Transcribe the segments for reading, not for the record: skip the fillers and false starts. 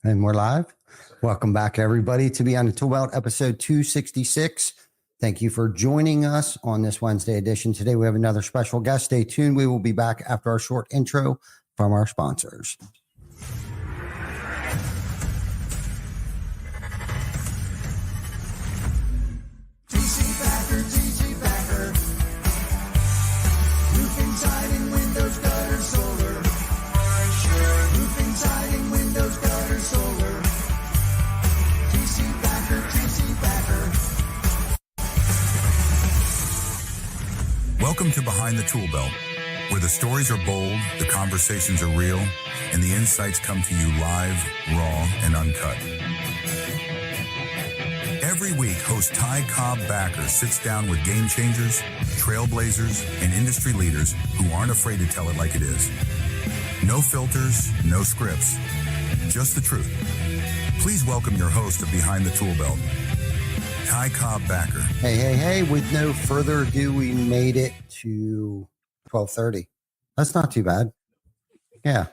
And we're live. Welcome back, everybody, to Beyond the Tool Belt, episode 266. Thank you for joining us on this Wednesday edition. Today, we have another special guest. Stay tuned. We will be back after our short intro from our sponsors. TC Backer. Roofing, siding, windows, gutter, solar. Roofing, siding, windows, gutter, solar. TC Backer. Welcome to Behind the Tool Belt, where the stories are bold, the conversations are real, and the insights come to you live, raw, and uncut. Every week, host Ty Cobb Backer sits down with game changers, trailblazers, and industry leaders who aren't afraid to tell it like it is. No filters, no scripts, just the truth. Please welcome your host of Behind the Tool Belt, Ty Cobb Backer. Hey. With no further ado, we made it to 12:30. That's not too bad. Yeah.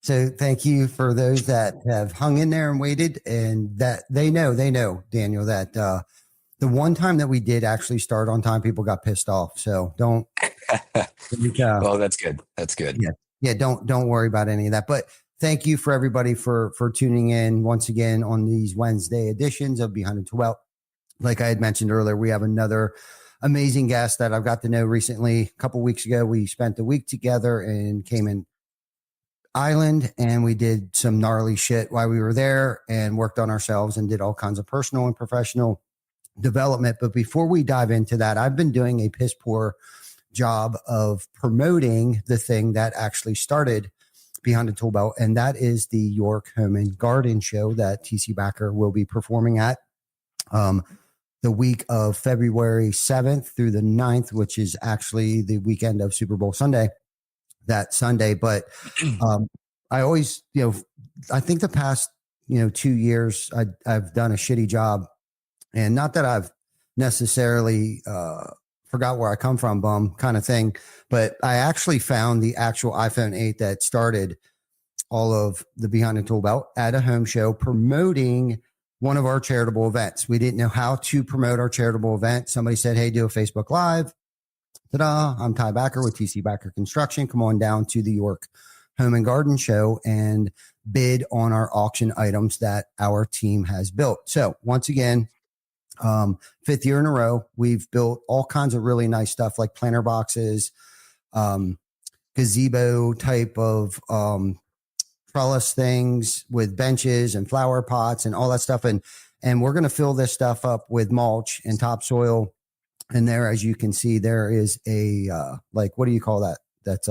So thank you for those that have hung in there and waited, and that they know, Daniel, that the one time that we did actually start on time, people got pissed off. So don't. Well, that's good. That's good. Yeah. Don't worry about any of that. But thank you for everybody for tuning in once again on these Wednesday editions of Behind the Tool Belt. Like I had mentioned earlier, we have another amazing guest that I've got to know recently. A couple weeks ago, we spent the week together in Cayman Island, and we did some gnarly shit while we were there and worked on ourselves and did all kinds of personal and professional development. But before we dive into that, I've been doing a piss poor job of promoting the thing that actually started Behind the Tool Belt, and that is the York Home and Garden Show that TC Backer will be performing at the week of February 7th through the 9th, which is actually the weekend of Super Bowl Sunday. That Sunday. But I always, I think the past, 2 years, I've done a shitty job, and not that I've necessarily forgot where I come from, bum kind of thing, but I actually found the actual iPhone 8 that started all of the Behind the Tool Belt at a home show promoting one of our charitable events. We didn't know how to promote our charitable event. Somebody said, hey, do a Facebook Live. Ta-da, I'm Ty Backer with TC Backer Construction. Come on down to the York Home and Garden Show and bid on our auction items that our team has built. So once again, 5th year in a row, we've built all kinds of really nice stuff like planter boxes, gazebo type of trellis things with benches and flower pots and all that stuff. And we're going to fill this stuff up with mulch and topsoil. And there, as you can see, there is a, what do you call that? That's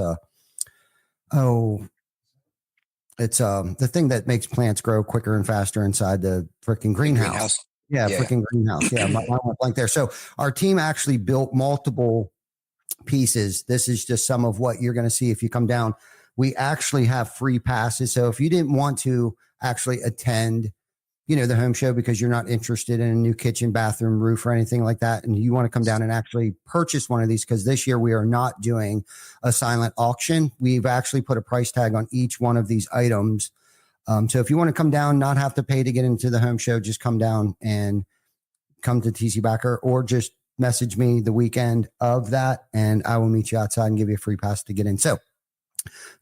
it's the thing that makes plants grow quicker and faster inside the freaking greenhouse. Yeah. Freaking greenhouse. Yeah. My mind went blank there. So our team actually built multiple pieces. This is just some of what you're going to see if you come down. We actually have free passes. So if you didn't want to actually attend, the home show because you're not interested in a new kitchen, bathroom, roof, or anything like that, and you want to come down and actually purchase one of these, because this year we are not doing a silent auction. We've actually put a price tag on each one of these items. So if you want to come down, not have to pay to get into the home show, just come down and come to TC Backer, or just message me the weekend of that, and I will meet you outside and give you a free pass to get in. So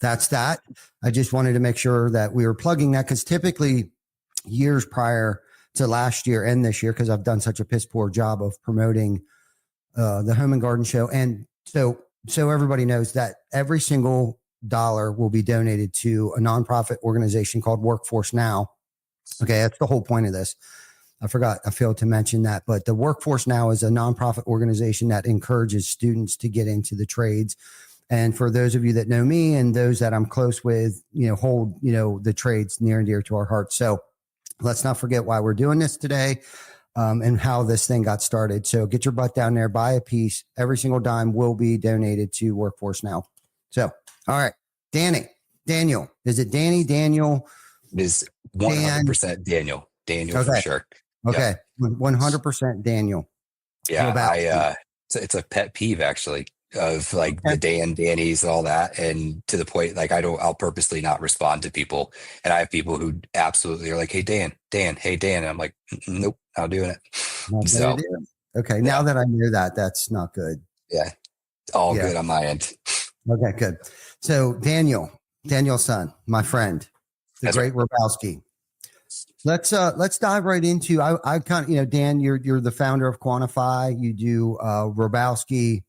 that's that. I just wanted to make sure that we were plugging that, because typically years prior to last year and this year, because I've done such a piss poor job of promoting the Home and Garden Show. And so everybody knows that every single dollar will be donated to a nonprofit organization called Workforce Now. Okay. That's the whole point of this. I failed to mention that, but the Workforce Now is a nonprofit organization that encourages students to get into the trades. And for those of you that know me and those that I'm close with, hold, the trades near and dear to our hearts. So let's not forget why we're doing this today, and how this thing got started. So get your butt down there, buy a piece. Every single dime will be donated to Workforce Now. So, all right, Daniel, is it Danny, Daniel? It is 100% Daniel okay. For sure. Okay. Yep. 100% Daniel. Yeah. It's a pet peeve, actually. of like the Danny's and all that. And to the point, like I'll purposely not respond to people. And I have people who absolutely are like, hey, Dan, hey, Dan. And I'm like, nope, not doing it. So, okay. Now that I knew that, that's not good. Yeah. All good on my end. Okay, good. So Daniel's son, my friend, the great Hrabowski. Let's dive right into, I kind of, Dan, you're the founder of Quantify. You do Hrabowski,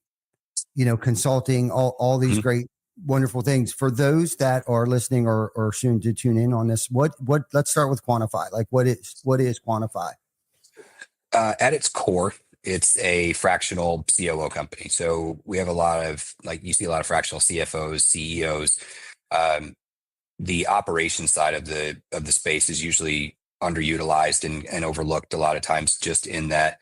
consulting, all these great, wonderful things. For those that are listening or soon to tune in on this, let's start with Quantify. Like what is Quantify? At its core, it's a fractional COO company. So we have a lot of, like, you see a lot of fractional CFOs, CEOs. The operations side of the space is usually underutilized and overlooked a lot of times, just in that,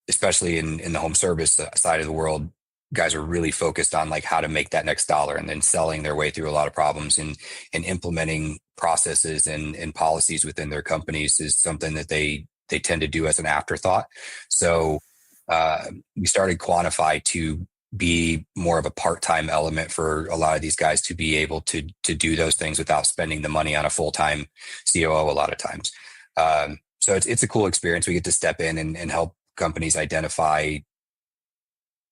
especially in the home service side of the world, guys are really focused on like how to make that next dollar, and then selling their way through a lot of problems, and implementing processes and policies within their companies is something that they tend to do as an afterthought. So we started Quantify to be more of a part-time element for a lot of these guys to be able to do those things without spending the money on a full-time COO a lot of times. So it's a cool experience. We get to step in and help companies identify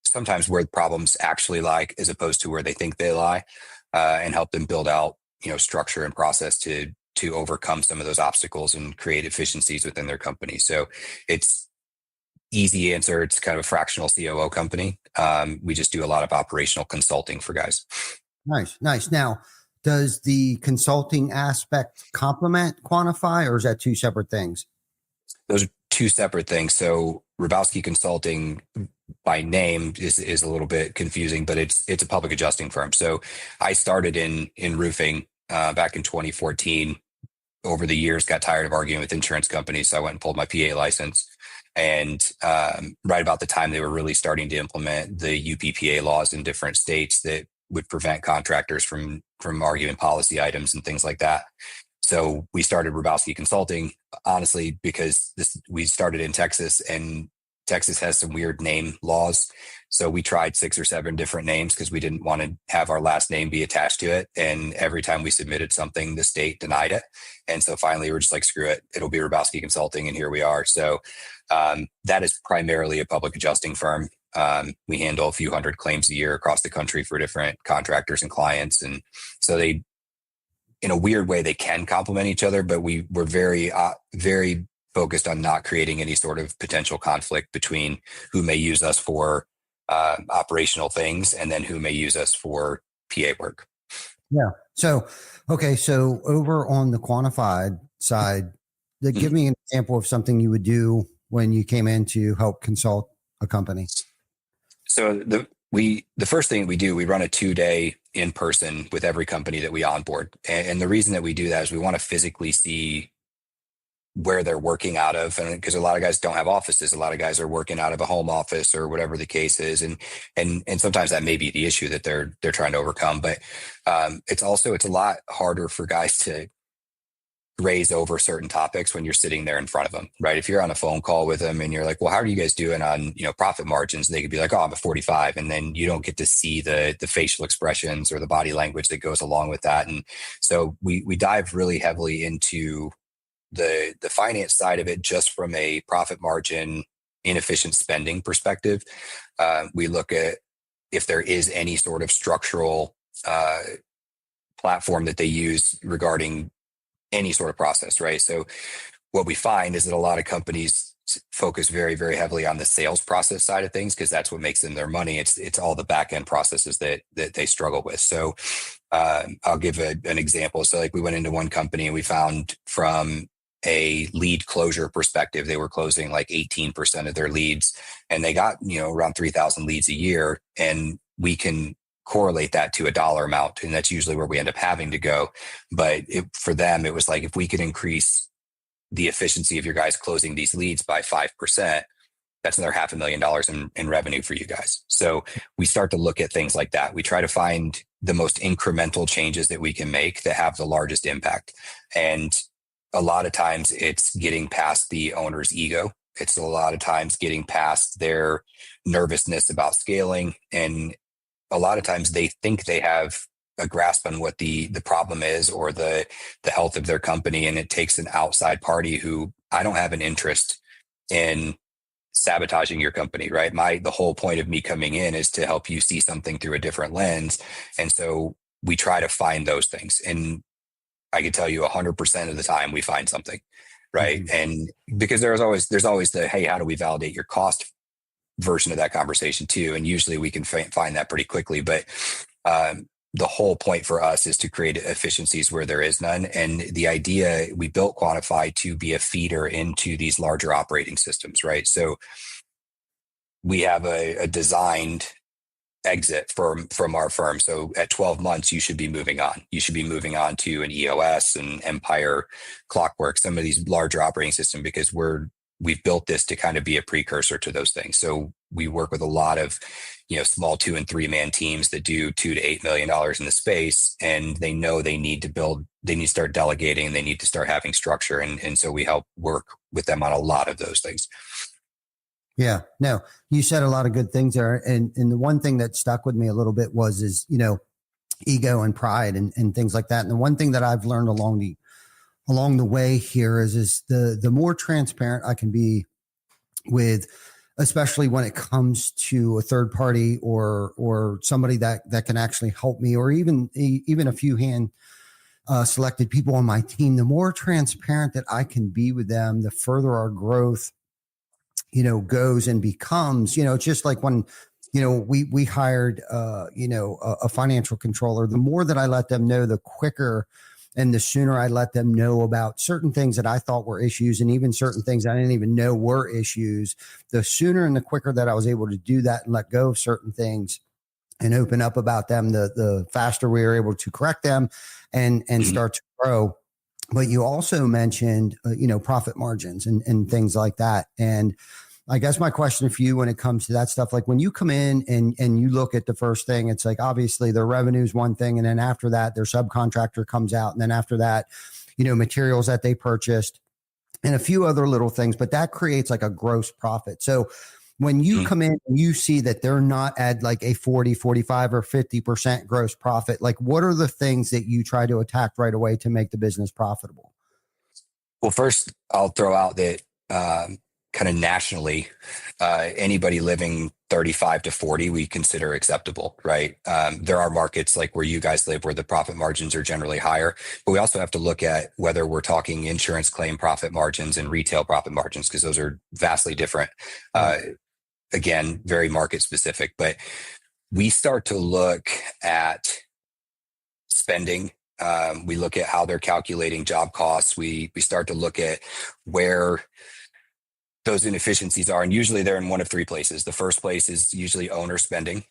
sometimes where the problems actually lie as opposed to where they think they lie, and help them build out, structure and process to overcome some of those obstacles and create efficiencies within their company. So it's easy answer. It's kind of a fractional COO company. We just do a lot of operational consulting for guys. Nice. Now, does the consulting aspect complement Quantify, or is that two separate things? Those are two separate things. So Hrabowski Consulting by name is a little bit confusing, but it's a public adjusting firm. So I started in roofing back in 2014. Over the years, got tired of arguing with insurance companies, so I went and pulled my PA license. And right about the time they were really starting to implement the UPPA laws in different states that would prevent contractors from arguing policy items and things like that. So we started Hrabowski Consulting, honestly, because we started in Texas, and Texas has some weird name laws. So we tried 6 or 7 different names because we didn't want to have our last name be attached to it. And every time we submitted something, the state denied it. And so finally, we're just like, screw it. It'll be Hrabowski Consulting. And here we are. So that is primarily a public adjusting firm. We handle a few hundred claims a year across the country for different contractors and clients. And so they, in a weird way, they can complement each other, but we're very, very focused on not creating any sort of potential conflict between who may use us for operational things and then who may use us for PA work. Yeah. So, okay. So over on the Quantified side, give me an example of something you would do when you came in to help consult a company. So the first thing we do, we run a 2-day in person with every company that we onboard. And the reason that we do that is we want to physically see where they're working out of, and because a lot of guys don't have offices, a lot of guys are working out of a home office or whatever the case is, and sometimes that may be the issue that they're trying to overcome. But it's a lot harder for guys to graze over certain topics when you're sitting there in front of them, right? If you're on a phone call with them and you're like, well, how are you guys doing on profit margins? They could be like, oh, I'm at 45, and then you don't get to see the facial expressions or the body language that goes along with that. And so we dive really heavily into the finance side of it, just from a profit margin, inefficient spending perspective. We look at if there is any sort of structural platform that they use regarding any sort of process, right? So what we find is that a lot of companies focus very, very heavily on the sales process side of things, because that's what makes them their money. It's all the back end processes that they struggle with. So I'll give an example. So like we went into one company and we found, from a lead closure perspective, they were closing like 18% of their leads, and they got, around 3,000 leads a year. And we can correlate that to a dollar amount, and that's usually where we end up having to go. But for them, it was like, if we could increase the efficiency of your guys closing these leads by 5%, that's another $500,000 in revenue for you guys. So we start to look at things like that. We try to find the most incremental changes that we can make that have the largest impact. And a lot of times it's getting past the owner's ego It's a lot of times getting past their nervousness about scaling. And a lot of times they think they have a grasp on what the problem is or the health of their company. And it takes an outside party who, I don't have an interest in sabotaging your company, right? The whole point of me coming in is to help you see something through a different lens. And so we try to find those things. And I can tell you 100% of the time we find something, right? Mm-hmm. And because there's always the, hey, how do we validate your cost version of that conversation too? And usually we can find that pretty quickly. But the whole point for us is to create efficiencies where there is none. And the idea, we built Quantify to be a feeder into these larger operating systems, right? So we have a designed exit from our firm. So at 12 months, you should be moving on. You should be moving on to an EOS and Empire, Clockwork, some of these larger operating systems, because we've built this to kind of be a precursor to those things. So we work with a lot of, small 2 and 3 man teams that do $2 to $8 million in the space, and they know they need to start delegating, they need to start having structure. And so we help work with them on a lot of those things. Yeah, no, you said a lot of good things there. And the one thing that stuck with me a little bit is ego and pride and things like that. And the one thing that I've learned along the way here is the more transparent I can be with, especially when it comes to a third party or somebody that can actually help me, or even a few selected people on my team, the more transparent that I can be with them, the further our growth, goes and becomes. It's just like when, we hired, a financial controller. The more that I let them know, the quicker and the sooner I let them know about certain things that I thought were issues, and even certain things I didn't even know were issues, the sooner and the quicker that I was able to do that and let go of certain things and open up about them, the faster we were able to correct them and start to grow. But you also mentioned, profit margins and things like that. And I guess my question for you when it comes to that stuff, like when you come in and you look at the first thing, it's like, obviously their revenue is one thing. And then after that, their subcontractor comes out. And then after that, materials that they purchased and a few other little things, but that creates like a gross profit. So when you come in and you see that they're not at like a 40, 45 or 50% gross profit, like what are the things that you try to attack right away to make the business profitable? Well, first I'll throw out that, kind of nationally, anybody living 35 to 40, we consider acceptable, right? There are markets like where you guys live where the profit margins are generally higher, but we also have to look at whether we're talking insurance claim profit margins and retail profit margins, because those are vastly different. Again, very market specific, but we start to look at spending. We look at how they're calculating job costs. We start to look at where those inefficiencies are. And usually they're in one of 3 places. The first place is usually owner spending,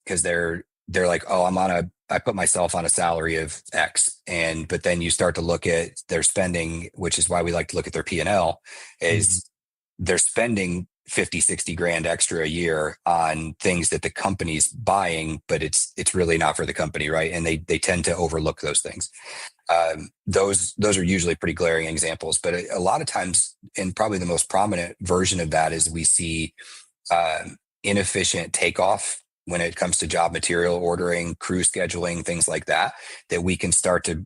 because they're like, oh, I put myself on a salary of X. But then you start to look at their spending, which is why we like to look at their P&L, is they're spending 50, 60 grand extra a year on things that the company's buying, but it's really not for the company, right? And they tend to overlook those things. Those are usually pretty glaring examples, but a lot of times, and probably the most prominent version of that is we see inefficient takeoff when it comes to job material ordering, crew scheduling, things like that we can start to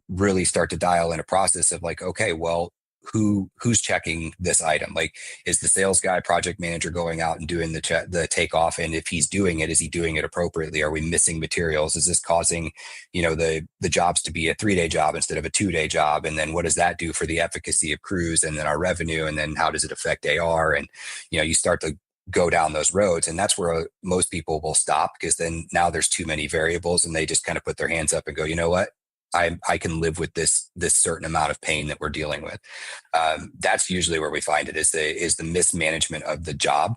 dial in a process of like, okay, well, who's checking this item? Like, is the sales guy, project manager going out and doing the takeoff? And if he's doing it, is he doing it appropriately? Are we missing materials? Is this causing, the jobs to be a 3-day job instead of a 2-day job? And then what does that do for the efficacy of crews and then our revenue? And then how does it affect AR? And, you start to go down those roads. And that's where most people will stop, because then now there's too many variables and they just kind of put their hands up and go, you know what? I can live with this certain amount of pain that we're dealing with. That's usually where we find it is the mismanagement of the job.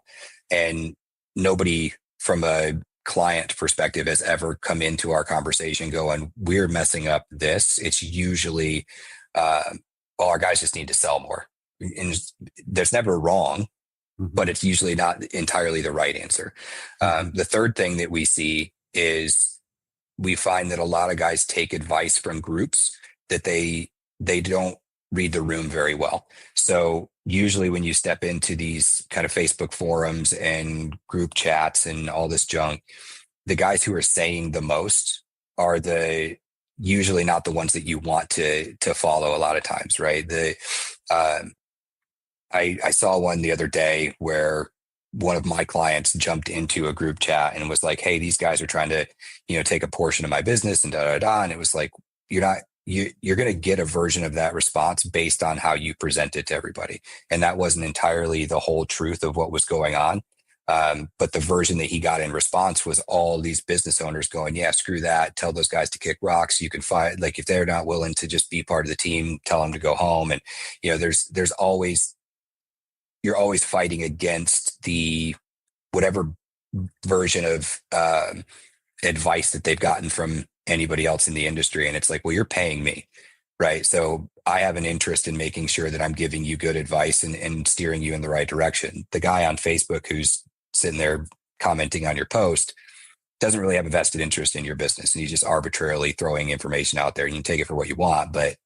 And nobody from a client perspective has ever come into our conversation going, we're messing up this. It's usually, our guys just need to sell more. And there's never wrong, but it's usually not entirely the right answer. The third thing that we see is we find that a lot of guys take advice from groups that they don't read the room very well. So usually when you step into these kind of Facebook forums and group chats and all this junk, the guys who are saying the most are the usually not the ones that you want to follow a lot of times, right? I saw one the other day where one of my clients jumped into a group chat and was like, "Hey, these guys are trying to, take a portion of my business and da da da." And it was like, you're going to get a version of that response based on how you present it to everybody, and that wasn't entirely the whole truth of what was going on. But the version that he got in response was all these business owners going, "Yeah, screw that. Tell those guys to kick rocks. You can fight. Like if they're not willing to just be part of the team, tell them to go home." And there's always you're always fighting against the whatever version of advice that they've gotten from anybody else in the industry. And it's like, well, you're paying me, right? So I have an interest in making sure that I'm giving you good advice and steering you in the right direction. The guy on Facebook who's sitting there commenting on your post doesn't really have a vested interest in your business. And he's just arbitrarily throwing information out there. You can take it for what you want. But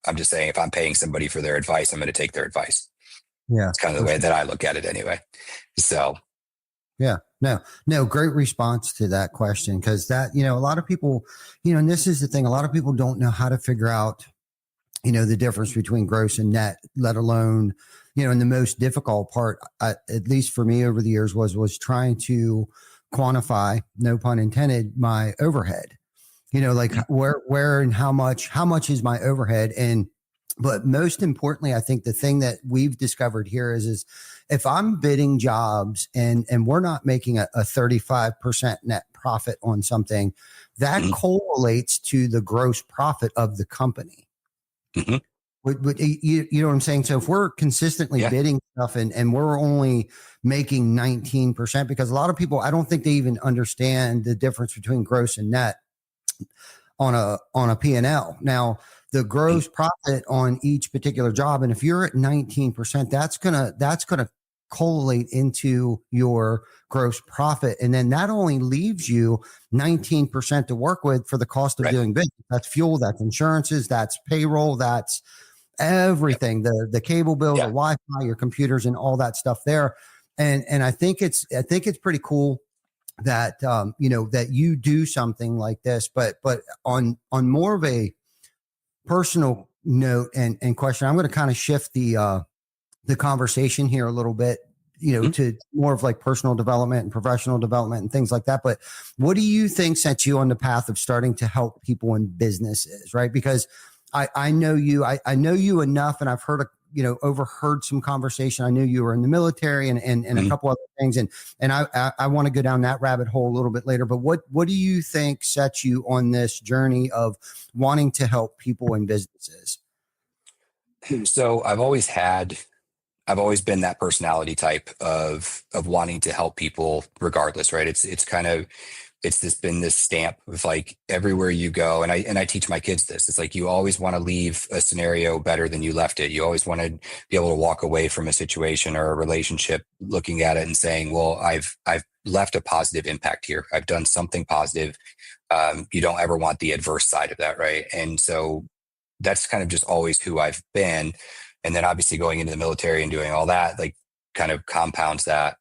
I'm just saying, if I'm paying somebody for their advice, I'm going to take their advice. Yeah. It's kind of the way that I look at it anyway. So. Yeah, no, great response to that question. Cause that, a lot of people, and this is the thing, a lot of people don't know how to figure out, the difference between gross and net, let alone, and the most difficult part, at least for me over the years was trying to quantify, no pun intended, my overhead, like where and how much is my overhead. But most importantly, I think the thing that we've discovered here is if I'm bidding jobs and we're not making a 35% net profit on something, that correlates to the gross profit of the company. Mm-hmm. You know what I'm saying? So if we're consistently bidding stuff and we're only making 19%, because a lot of people, I don't think they even understand the difference between gross and net on a P&L. Now, the gross profit on each particular job, and if you're at 19%, that's gonna correlate into your gross profit, and then that only leaves you 19% to work with for the cost of doing business. That's fuel, that's insurances, that's payroll, that's everything, the cable bill, the Wi-Fi, your computers, and all that stuff there. And I think it's pretty cool that that you do something like this, but on more of a personal note and question, I'm going to kind of shift the conversation here a little bit, to more of like personal development and professional development and things like that. But what do you think sets you on the path of starting to help people in businesses, right? Because I know you, I know you enough, and I've heard overheard some conversation. I knew you were in the military and a couple other things. And I want to go down that rabbit hole a little bit later, but what do you think sets you on this journey of wanting to help people in businesses? So I've always been that personality type of wanting to help people regardless, right? It's been this stamp of like everywhere you go. And I teach my kids this. It's like, you always want to leave a scenario better than you left it. You always want to be able to walk away from a situation or a relationship looking at it and saying, well, I've left a positive impact here. I've done something positive. You don't ever want the adverse side of that. Right. And so that's kind of just always who I've been. And then obviously going into the military and doing all that, like kind of compounds that.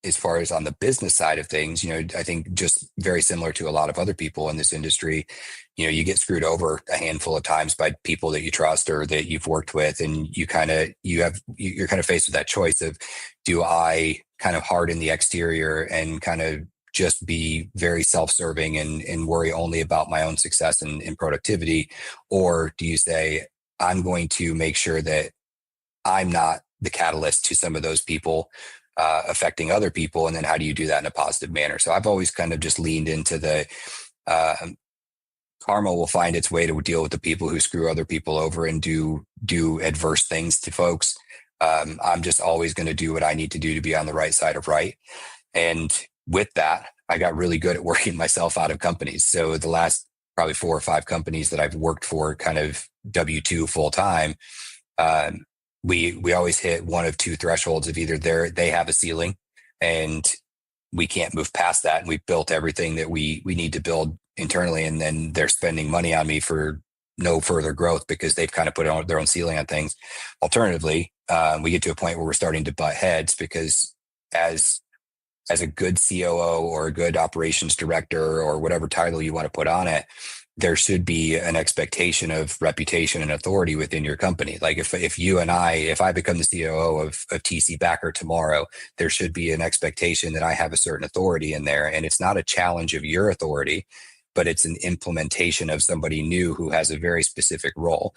As far as on the business side of things, I think just very similar to a lot of other people in this industry, you get screwed over a handful of times by people that you trust or that you've worked with. And you're kind of faced with that choice of, do I kind of harden the exterior and kind of just be very self-serving and worry only about my own success and productivity? Or do you say, I'm going to make sure that I'm not the catalyst to some of those people affecting other people? And then how do you do that in a positive manner? So I've always kind of just leaned into the karma will find its way to deal with the people who screw other people over and do adverse things to folks. I'm just always going to do what I need to do to be on the right side of right. And with that, I got really good at working myself out of companies. So the last probably 4 or 5 companies that I've worked for kind of W-2 full time, we always hit one of 2 thresholds of either they have a ceiling and we can't move past that. And we've built everything that we need to build internally. And then they're spending money on me for no further growth because they've kind of put on their own ceiling on things. Alternatively, we get to a point where we're starting to butt heads because as a good COO or a good operations director or whatever title you want to put on it, there should be an expectation of reputation and authority within your company. Like if I become the COO of TC Backer tomorrow, there should be an expectation that I have a certain authority in there. And it's not a challenge of your authority, but it's an implementation of somebody new who has a very specific role.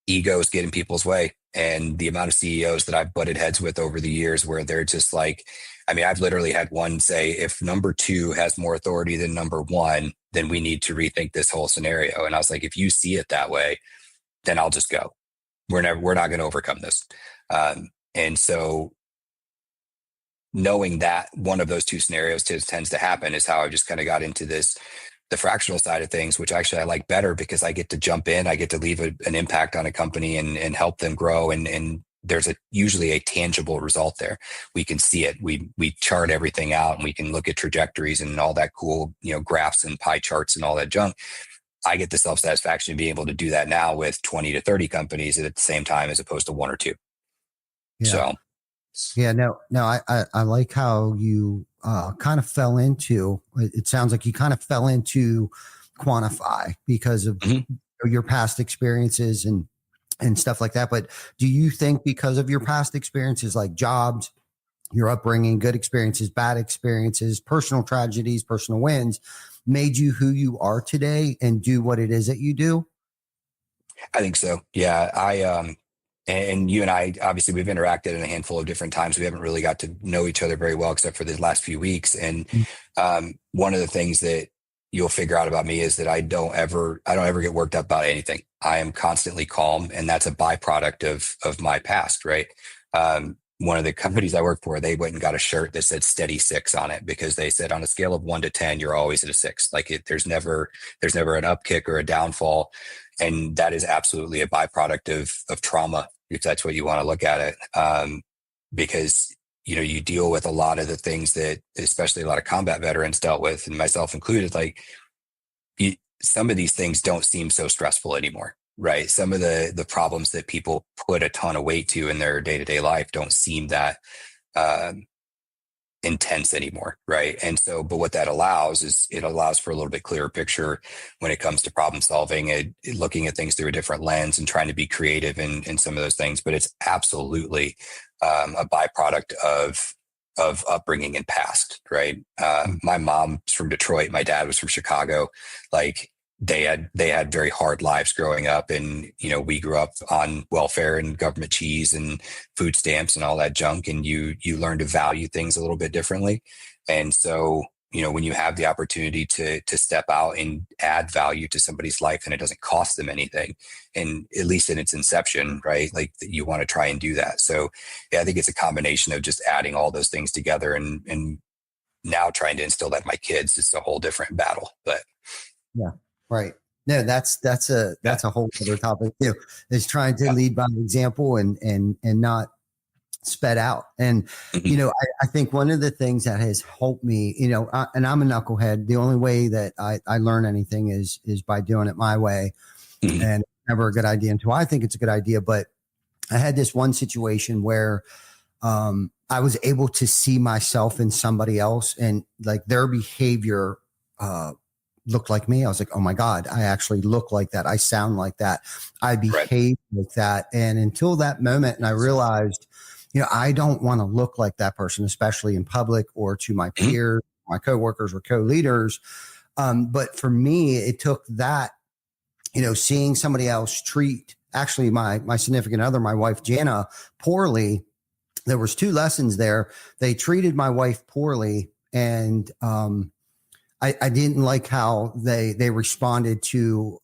Egos get in people's way. And the amount of CEOs that I've butted heads with over the years where they're just like, I mean, I've literally had one say, if number 2 has more authority than number 1, then we need to rethink this whole scenario. And I was like, if you see it that way, then I'll just go. We're not going to overcome this. And so knowing that one of those two scenarios tends to happen is how I just kind of got into the fractional side of things, which actually I like better because I get to jump in, I get to leave an impact on a company and help them grow. And there's usually a tangible result there. We can see it. We chart everything out and we can look at trajectories and all that cool, graphs and pie charts and all that junk. I get the self-satisfaction of being able to do that now with 20 to 30 companies at the same time, as opposed to 1 or 2. Yeah. So. Yeah, no, I like how you kind of fell into, it sounds like you kind of fell into Quantify because of your past experiences and stuff like that. But do you think because of your past experiences, like jobs, your upbringing, good experiences, bad experiences, personal tragedies, personal wins, made you who you are today and do what it is that you do? I think so. Yeah. And you and I, obviously we've interacted in a handful of different times. We haven't really got to know each other very well, except for the last few weeks. And one of the things that you'll figure out about me is that I don't ever get worked up about anything. I am constantly calm, and that's a byproduct of my past. Right. One of the companies I work for, they went and got a shirt that said steady 6 on it because they said on a scale of 1 to 10, you're always at a 6. Like there's never an upkick or a downfall. And that is absolutely a byproduct of trauma, if that's what you want to look at it. Because, you deal with a lot of the things that, especially a lot of combat veterans dealt with, and myself included, like some of these things don't seem so stressful anymore, right? Some of the problems that people put a ton of weight to in their day-to-day life don't seem that intense anymore, right? And so, but what that allows is it allows for a little bit clearer picture when it comes to problem solving and looking at things through a different lens and trying to be creative in some of those things. But it's absolutely a byproduct of upbringing and past, right? My mom's from Detroit, my dad was from Chicago. Like they had very hard lives growing up, and we grew up on welfare and government cheese and food stamps and all that junk, and you learn to value things a little bit differently. And so when you have the opportunity to step out and add value to somebody's life and it doesn't cost them anything, and at least in its inception, right, like you want to try and do that. So yeah, I think it's a combination of just adding all those things together, and now trying to instill that in my kids is a whole different battle. But yeah. Right. No, that's a whole other topic too, is trying to lead by example and not sped out. And, I think one of the things that has helped me, and I'm a knucklehead. The only way that I learn anything is by doing it my way. And it's never a good idea until I think it's a good idea. But I had this one situation where I was able to see myself in somebody else, and like their behavior looked like me. I was like, oh my God, I actually look like that. I sound like that. I behave like that. And until that moment, and I realized, I don't want to look like that person, especially in public or to my peers, my coworkers or co-leaders. But for me, it took that, seeing somebody else treat actually my significant other, my wife, Jana, poorly. There was 2 lessons there. They treated my wife poorly, and, I didn't like how they responded to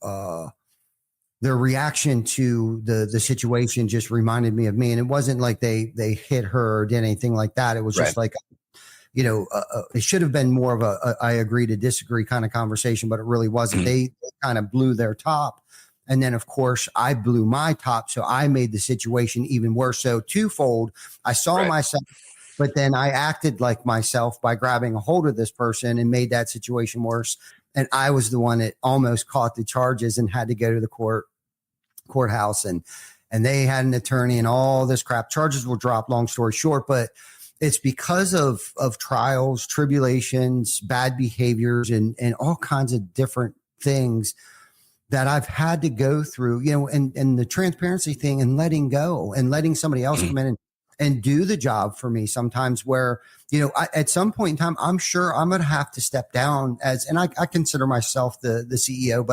their reaction to the situation. Just reminded me of me. And it wasn't like they hit her or did anything like that. It was just like, it should have been more of a I agree to disagree kind of conversation, but it really wasn't. They kind of blew their top. And then, of course, I blew my top. So I made the situation even worse. So twofold, I saw myself, but then I acted like myself by grabbing a hold of this person and made that situation worse. And I was the one that almost caught the charges and had to go to the courthouse, and they had an attorney and all this crap. Charges were dropped, long story short, but it's because of trials, tribulations, bad behaviors, and all kinds of different things that I've had to go through, and the transparency thing and letting go and letting somebody else come in and do the job for me sometimes, where, at some point in time, I'm sure I'm going to have to step down and I consider myself the CEO,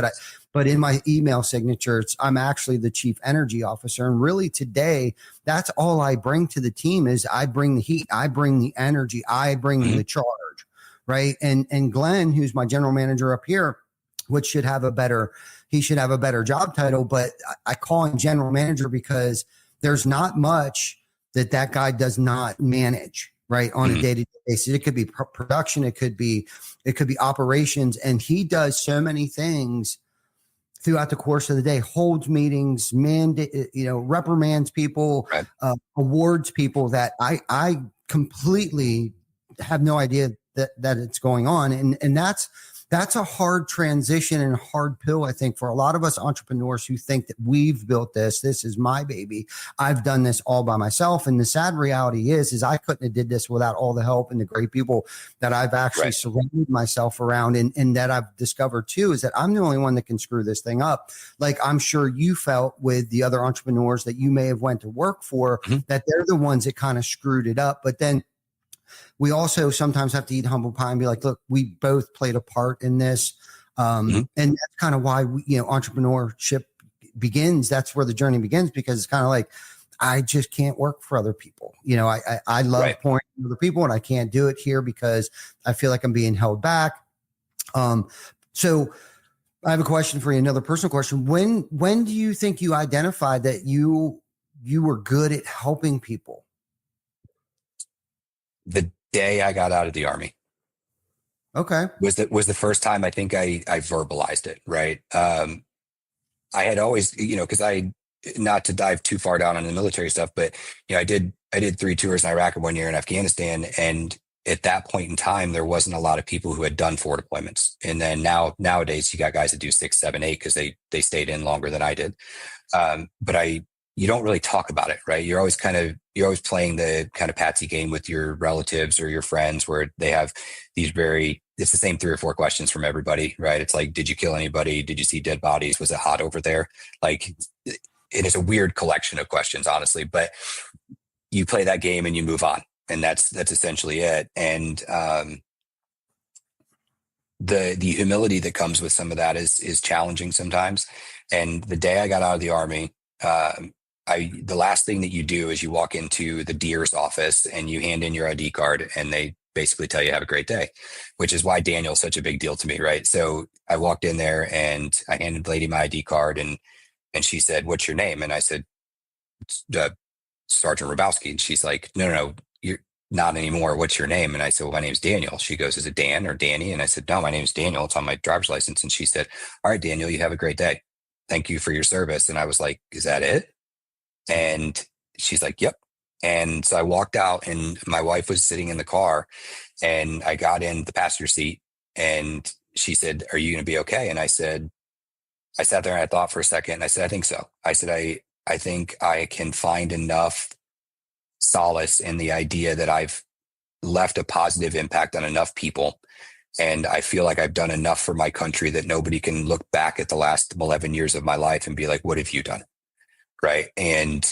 but in my email signatures, I'm actually the chief energy officer. And really today, that's all I bring to the team is I bring the heat, I bring the energy, I bring the charge. Right. And Glenn, who's my general manager up here, which should have a better job title, but I call him general manager because there's not much that guy does not manage, right, on a day-to-day basis. It could be production, it could be operations, and he does so many things throughout the course of the day. Holds meetings, reprimands people, right. Awards people that I completely have no idea that it's going on, and that's a hard transition and a hard pill, I think, for a lot of us entrepreneurs who think that we've built this. This is my baby. I've done this all by myself. And the sad reality is I couldn't have did this without all the help and the great people that I've actually surrounded myself around, and that I've discovered too, is that I'm the only one that can screw this thing up. Like I'm sure you felt with the other entrepreneurs that you may have went to work for, that they're the ones that kind of screwed it up. But then we also sometimes have to eat humble pie and be like, look, we both played a part in this. And that's kind of why entrepreneurship begins. That's where the journey begins, because it's kind of like, I just can't work for other people. I love pouring into other people, and I can't do it here because I feel like I'm being held back. So I have a question for you, another personal question. When do you think you identified that you were good at helping people? The day I got out of the Army. Okay. Was the first time I think I verbalized it. Right. I had always, cause not to dive too far down on the military stuff, but I did 3 tours in Iraq and 1 year in Afghanistan. And at that point in time, there wasn't a lot of people who had done 4 deployments. And then nowadays you got guys that do 6, 7, 8, cause they stayed in longer than I did. But you don't really talk about it, right? You're always playing the kind of patsy game with your relatives or your friends, where they have these it's the same 3 or 4 questions from everybody, right? It's like, did you kill anybody? Did you see dead bodies? Was it hot over there? Like, it is a weird collection of questions, honestly, but you play that game and you move on. And that's essentially it. And, the humility that comes with some of that is challenging sometimes. And the day I got out of the Army, the last thing that you do is you walk into the DEER's office and you hand in your ID card, and they basically tell you have a great day, which is why Daniel's such a big deal to me. Right. So I walked in there and I handed the lady my ID card, and she said, "What's your name?" And I said, "Sergeant Hrabowski." And she's like, No, you're not anymore. What's your name?" And I said, "Well, my name's Daniel." She goes, "Is it Dan or Danny?" And I said, "No, my name's Daniel. It's on my driver's license." And she said, "All right, Daniel, you have a great day. Thank you for your service." And I was like, "Is that it?" And she's like, "Yep." And so I walked out, and my wife was sitting in the car, and I got in the passenger seat, and she said, "Are you going to be okay?" And I sat there and I thought for a second, and I said, "I think so." I said, I think I can find enough solace in the idea that I've left a positive impact on enough people. And I feel like I've done enough for my country that nobody can look back at the last 11 years of my life and be like, "What have you done?" Right. And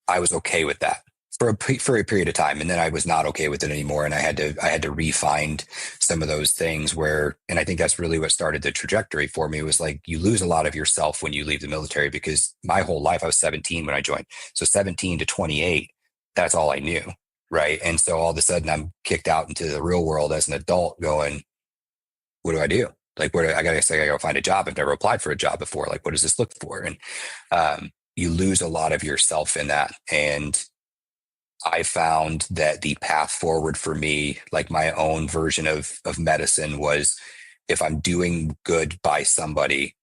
I was okay with that for a period of time. And then I was not okay with it anymore. And I had to re-find some of those things and I think that's really what started the trajectory for me, was like, you lose a lot of yourself when you leave the military, because my whole life, I was 17 when I joined. So 17 to 28, that's all I knew. Right. And so all of a sudden I'm kicked out into the real world as an adult going, what do I do? Like, I gotta find a job. I've never applied for a job before. Like, what does this look for? And, you lose a lot of yourself in that. And I found that the path forward for me, like my own version of medicine, was if I'm doing good by somebody,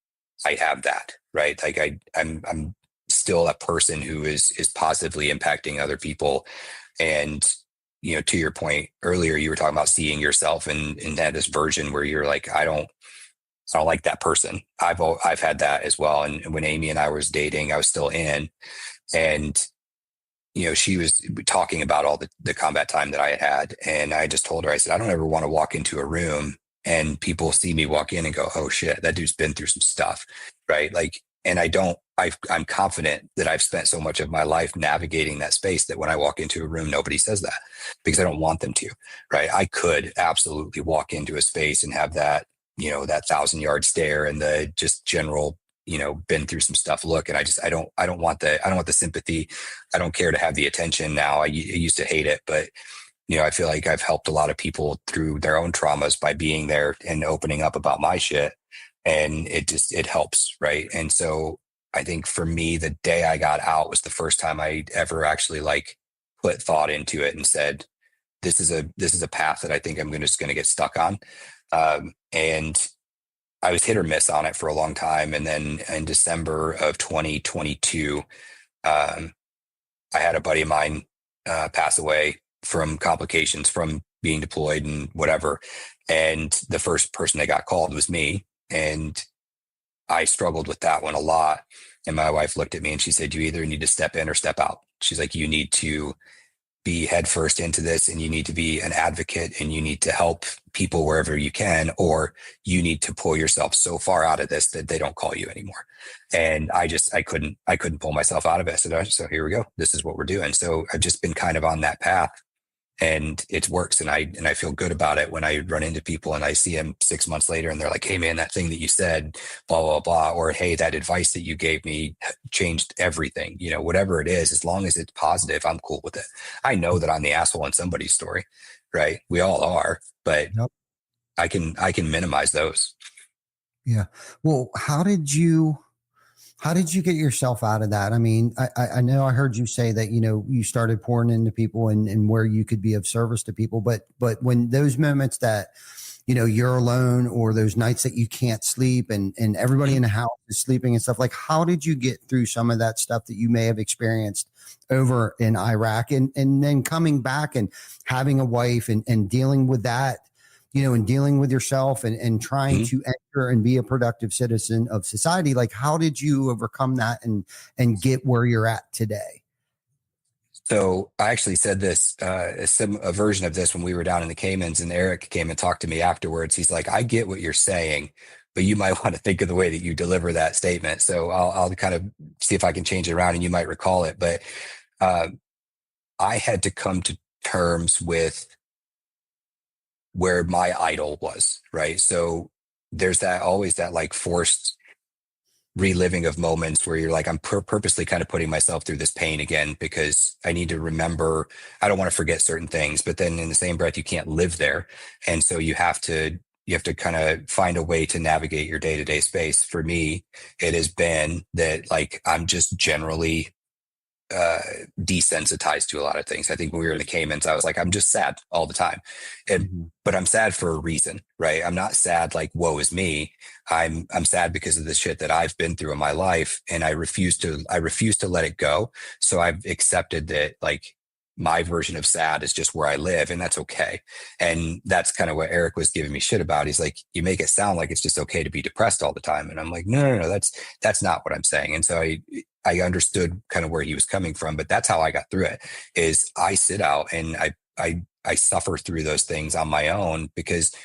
I have that, right? Like I'm still a person who is positively impacting other people. And, to your point earlier, you were talking about seeing yourself and that this version where you're like, I don't I don't like that person. I've had that as well. And when Amy and I was dating, I was still in, and she was talking about all the combat time that I had. And I just told her, I said, I don't ever want to walk into a room and people see me walk in and go, oh shit, that dude's been through some stuff. Right. Like, and I'm confident that I've spent so much of my life navigating that space that when I walk into a room, nobody says that, because I don't want them to. Right. I could absolutely walk into a space and have that, that 1,000-yard stare and the just general, been through some stuff look. And I don't want the sympathy. I don't care to have the attention now. I used to hate it, but I feel like I've helped a lot of people through their own traumas by being there and opening up about my shit. And it helps. Right. And so I think for me, the day I got out was the first time I ever actually like put thought into it and said, this is a path that I think I'm just going to get stuck on. And I was hit or miss on it for a long time. And then in December of 2022, I had a buddy of mine pass away from complications from being deployed and whatever. And the first person that got called was me. And I struggled with that one a lot. And my wife looked at me and she said, you either need to step in or step out. She's like, you need to be headfirst into this, and you need to be an advocate, and you need to help people wherever you can, or you need to pull yourself so far out of this that they don't call you anymore. And I couldn't pull myself out of it. So here we go. This is what we're doing. So I've just been kind of on that path, and it works. And I feel good about it when I run into people and I see them 6 months later and they're like, hey man, that thing that you said, blah, blah, blah. Or, hey, that advice that you gave me changed everything, whatever it is, as long as it's positive, I'm cool with it. I know that I'm the asshole in somebody's story, right? We all are, but yep. I can minimize those. Yeah. Well, how did you get yourself out of that? I mean, I know I heard you say that, you started pouring into people and where you could be of service to people, but when those moments that, you're alone, or those nights that you can't sleep and everybody in the house is sleeping and stuff, like, how did you get through some of that stuff that you may have experienced over in Iraq and then coming back and having a wife and dealing with that, and dealing with yourself and trying to enter and be a productive citizen of society? Like, how did you overcome that and get where you're at today? So I actually said this, a version of this when we were down in the Caymans, and Eric came and talked to me afterwards. He's like, I get what you're saying, but you might want to think of the way that you deliver that statement. So I'll kind of see if I can change it around and you might recall it. But I had to come to terms with where my idol was, right? So there's always that like forced reliving of moments where you're like, I'm purposely kind of putting myself through this pain again, because I need to remember, I don't want to forget certain things, but then in the same breath, you can't live there. And so you have to kind of find a way to navigate your day-to-day space. For me, it has been that like, I'm just generally desensitized to a lot of things. I think when we were in the Caymans, I was like, I'm just sad all the time. But I'm sad for a reason, right? I'm not sad like, woe is me. I'm sad because of the shit that I've been through in my life, and I refuse to let it go. So I've accepted that like my version of sad is just where I live, and that's okay. And that's kind of what Eric was giving me shit about. He's like, you make it sound like it's just okay to be depressed all the time. And I'm like, no, that's not what I'm saying. And so I understood kind of where he was coming from, but that's how I got through it. Is I sit out and I suffer through those things on my own, because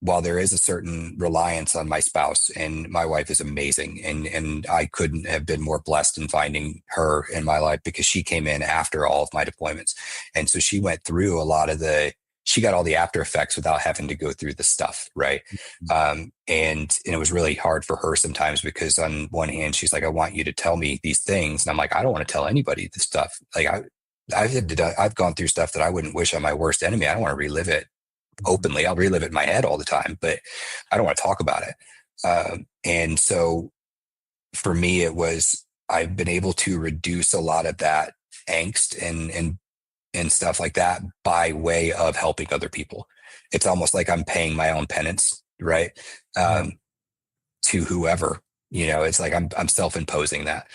while there is a certain reliance on my spouse, and my wife is amazing, and I couldn't have been more blessed in finding her in my life, because she came in after all of my deployments. And so she went through she got all the after effects without having to go through the stuff. Right. And it was really hard for her sometimes, because on one hand, she's like, I want you to tell me these things. And I'm like, I don't want to tell anybody this stuff. Like I've gone through stuff that I wouldn't wish on my worst enemy. I don't want to relive it openly. I'll relive it in my head all the time, but I don't want to talk about it. And so for me, I've been able to reduce a lot of that angst and stuff like that by way of helping other people. It's almost like I'm paying my own penance, right? To whoever, it's like I'm self-imposing that.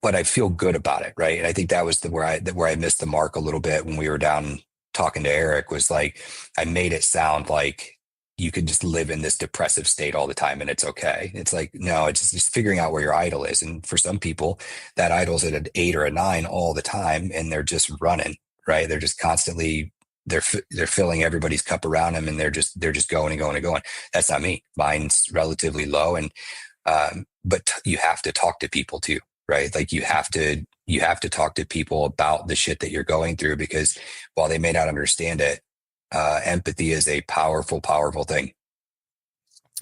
But I feel good about it, right? And I think that was where I missed the mark a little bit when we were down talking to Eric, was like, I made it sound like you could just live in this depressive state all the time and it's okay. It's like, no, it's just figuring out where your idol is. And for some people, that idol's at an 8 or a 9 all the time, and they're just running, right? They're just constantly, they're filling everybody's cup around them, and they're just going and going and going. That's not me. Mine's relatively low. And, but you have to talk to people too, right? Like you have to talk to people about the shit that you're going through, because while they may not understand it, empathy is a powerful, powerful thing.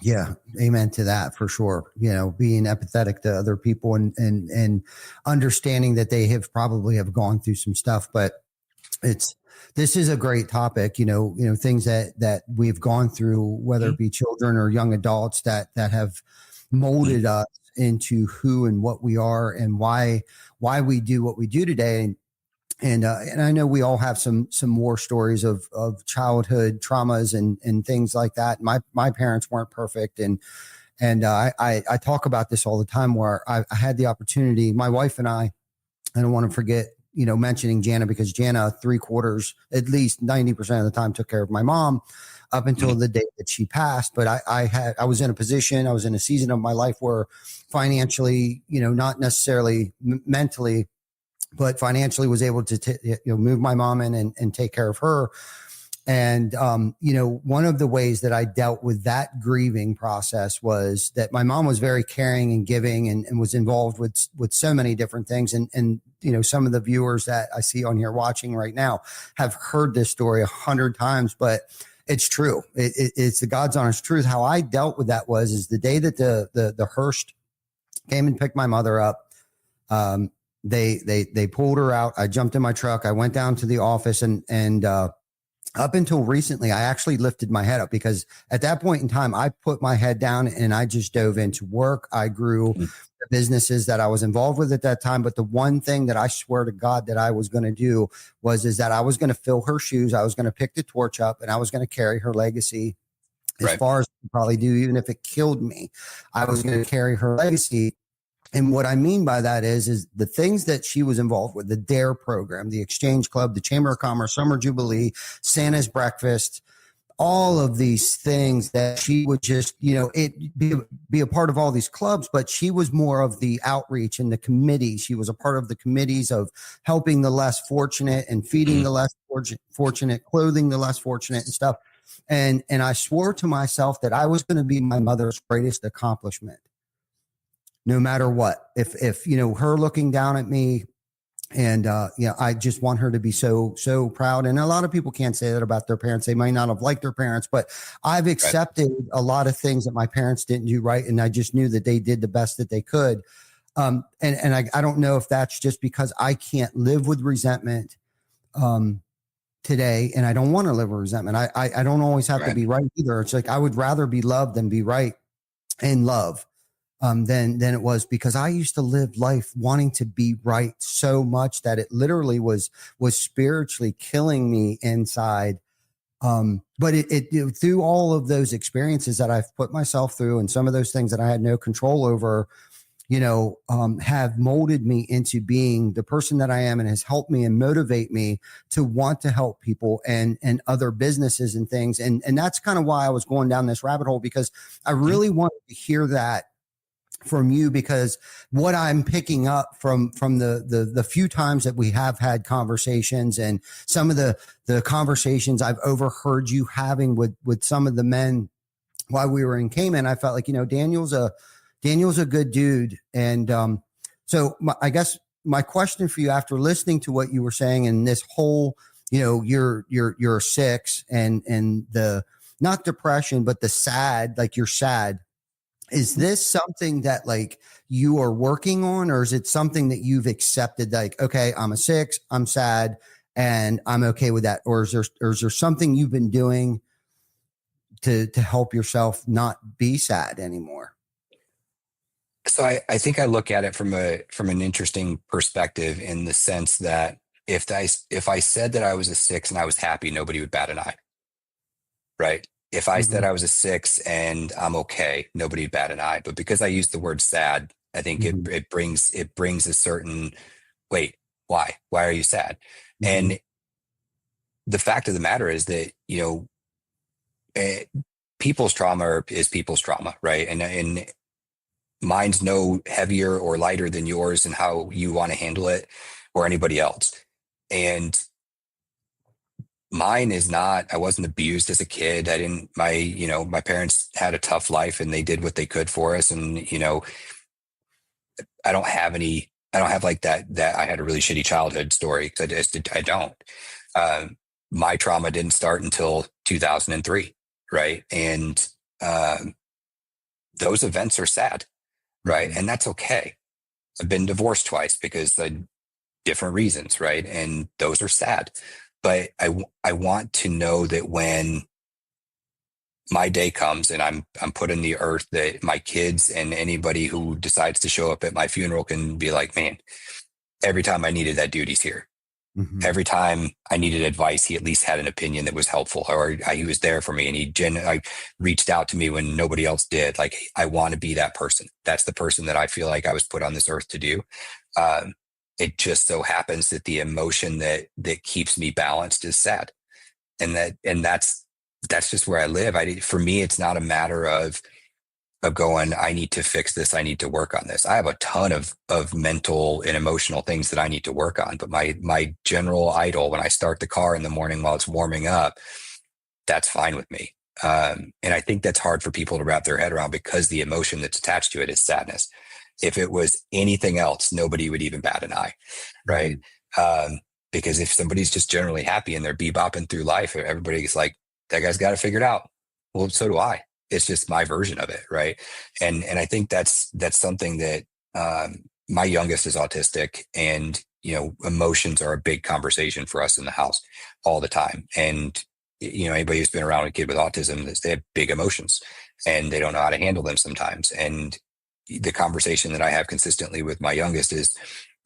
Yeah. Amen to that for sure. You know, being empathetic to other people and understanding that they probably have gone through some stuff, but this is a great topic, you know, things that we've gone through, whether it be children or young adults that have molded us into who and what we are and why we do what we do today. And I know we all have some war stories of childhood traumas and things like that. My parents weren't perfect. And I talk about this all the time, where I had the opportunity, my wife and I don't want to forget, you know, mentioning Jana, because Jana 3/4, at least 90% of the time, took care of my mom up until the day that she passed. But I was in a season of my life where financially, you know, not necessarily mentally, but financially was able to move my mom in and take care of her. And, you know, one of the ways that I dealt with that grieving process was that my mom was very caring and giving and was involved with so many different things. And, you know, some of the viewers that I see on here watching right now have heard this story 100 times, but it's true. It's the God's honest truth. How I dealt with that is the day that the Hearst came and picked my mother up. They pulled her out. I jumped in my truck. I went down to the office and up until recently, I actually lifted my head up, because at that point in time, I put my head down and I just dove into work. I grew the businesses that I was involved with at that time. But the one thing that I swear to God that I was going to do is that I was going to fill her shoes. I was going to pick the torch up, and I was going to carry her legacy as far as I could probably do, even if it killed me. I was going to carry her legacy. And what I mean by that is the things that she was involved with, the DARE program, the Exchange Club, the Chamber of Commerce, Summer Jubilee, Santa's Breakfast, all of these things that she would just, you know, be a part of all these clubs, but she was more of the outreach and the committee. She was a part of the committees of helping the less fortunate and feeding the less fortunate, clothing the less fortunate and stuff. And I swore to myself that I was going to be my mother's greatest accomplishment. No matter what, if, you know, her looking down at me and, you know, I just want her to be so proud. And a lot of people can't say that about their parents. They might not have liked their parents, but I've accepted a lot of things that my parents didn't do right. And I just knew that they did the best that they could. And I don't know if that's just because I can't live with resentment, today. And I don't want to live with resentment. I don't always have to be right either. It's like, I would rather be loved than be right and love. Than it was, because I used to live life wanting to be right so much that it literally was spiritually killing me inside. But it through all of those experiences that I've put myself through, and some of those things that I had no control over, you know, have molded me into being the person that I am, and has helped me and motivate me to want to help people and other businesses and things. And that's kind of why I was going down this rabbit hole, because I really wanted to hear that from you, because what I'm picking up from the few times that we have had conversations, and some of the conversations I've overheard you having with some of the men while we were in Cayman, I felt like, you know, Daniel's a good dude. And so I guess my question for you, after listening to what you were saying and this whole, you know, you're 6 and the, not depression, but the sad, like you're sad. Is this something that like you are working on, or is it something that you've accepted? Like, okay, I'm a 6, I'm sad, and I'm okay with that. Or is there something you've been doing to help yourself not be sad anymore? So I think I look at it from an interesting perspective, in the sense that if I said that I was a 6 and I was happy, nobody would bat an eye. Right. If I said I was a 6 and I'm okay, nobody would bat an eye. But because I used the word sad, I think it brings a certain, wait, why are you sad? And the fact of the matter is that, you know, people's trauma is people's trauma, right? And mine's no heavier or lighter than yours and how you want to handle it or anybody else. And mine is not, I wasn't abused as a kid. My parents had a tough life and they did what they could for us. And, I don't have like that I had a really shitty childhood story. I don't. My trauma didn't start until 2003. Right. And, those events are sad. Right. And that's okay. I've been divorced twice because of different reasons. Right. And those are sad. But I want to know that when my day comes and I'm put in the earth, that my kids and anybody who decides to show up at my funeral can be like, man, every time I needed that dude, he's here. Mm-hmm. Every time I needed advice, he at least had an opinion that was helpful, or he was there for me. And I reached out to me when nobody else did. Like, I want to be that person. That's the person that I feel like I was put on this earth to do. It just so happens that the emotion that keeps me balanced is sad. And that's just where I live. For me, it's not a matter of going, I need to fix this. I need to work on this. I have a ton of mental and emotional things that I need to work on. But my general idle, when I start the car in the morning while it's warming up, that's fine with me. And I think that's hard for people to wrap their head around, because the emotion that's attached to it is sadness. If it was anything else, nobody would even bat an eye. Right. Because if somebody's just generally happy and they're bebopping through life, everybody's like, that guy's got it figured out. Well, so do I. It's just my version of it. Right. And I think that's something that, my youngest is autistic, and, emotions are a big conversation for us in the house all the time. And, anybody who's been around a kid with autism, they have big emotions and they don't know how to handle them sometimes. And the conversation that I have consistently with my youngest is,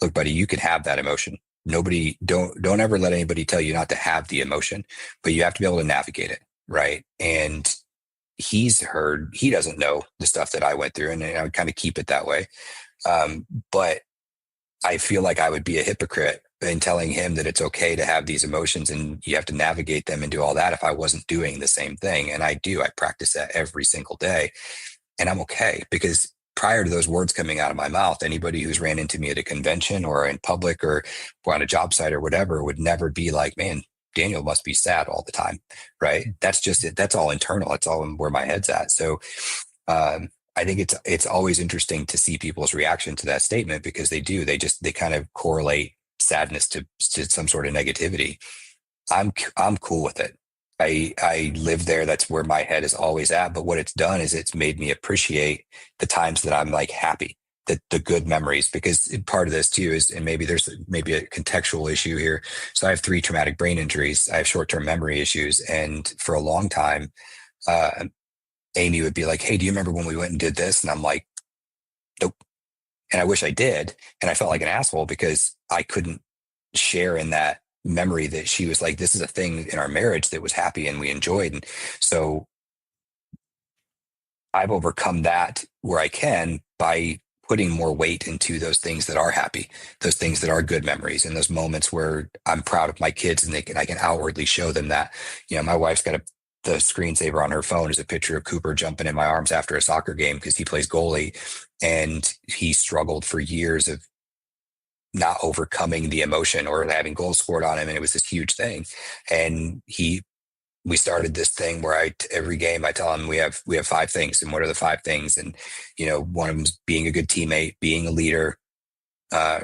look, buddy, you can have that emotion. Don't ever let anybody tell you not to have the emotion, but you have to be able to navigate it. Right. And he doesn't know the stuff that I went through, and I would kind of keep it that way. But I feel like I would be a hypocrite in telling him that it's okay to have these emotions and you have to navigate them and do all that if I wasn't doing the same thing. And I do. I practice that every single day, and I'm okay, because prior to those words coming out of my mouth, anybody who's ran into me at a convention or in public or on a job site or whatever would never be like, man, Daniel must be sad all the time. Right. That's just it. That's all internal. That's all where my head's at. So, I think it's always interesting to see people's reaction to that statement, because they kind of correlate sadness to some sort of negativity. I'm cool with it. I live there. That's where my head is always at. But what it's done is it's made me appreciate the times that I'm like happy, the good memories, because part of this too is, and maybe there's a contextual issue here. So I have 3 traumatic brain injuries. I have short-term memory issues. And for a long time, Amy would be like, hey, do you remember when we went and did this? And I'm like, nope. And I wish I did. And I felt like an asshole because I couldn't share in that memory that she was like, this is a thing in our marriage that was happy and we enjoyed. And so I've overcome that where I can by putting more weight into those things that are happy, those things that are good memories, and those moments where I'm proud of my kids and I can outwardly show them that. My wife's got the screensaver on her phone is a picture of Cooper jumping in my arms after a soccer game, because he plays goalie and he struggled for years of not overcoming the emotion or having goals scored on him. And it was this huge thing. And we started this thing where every game I tell him we have 5 things. And what are the 5 things? And, one of them is being a good teammate, being a leader,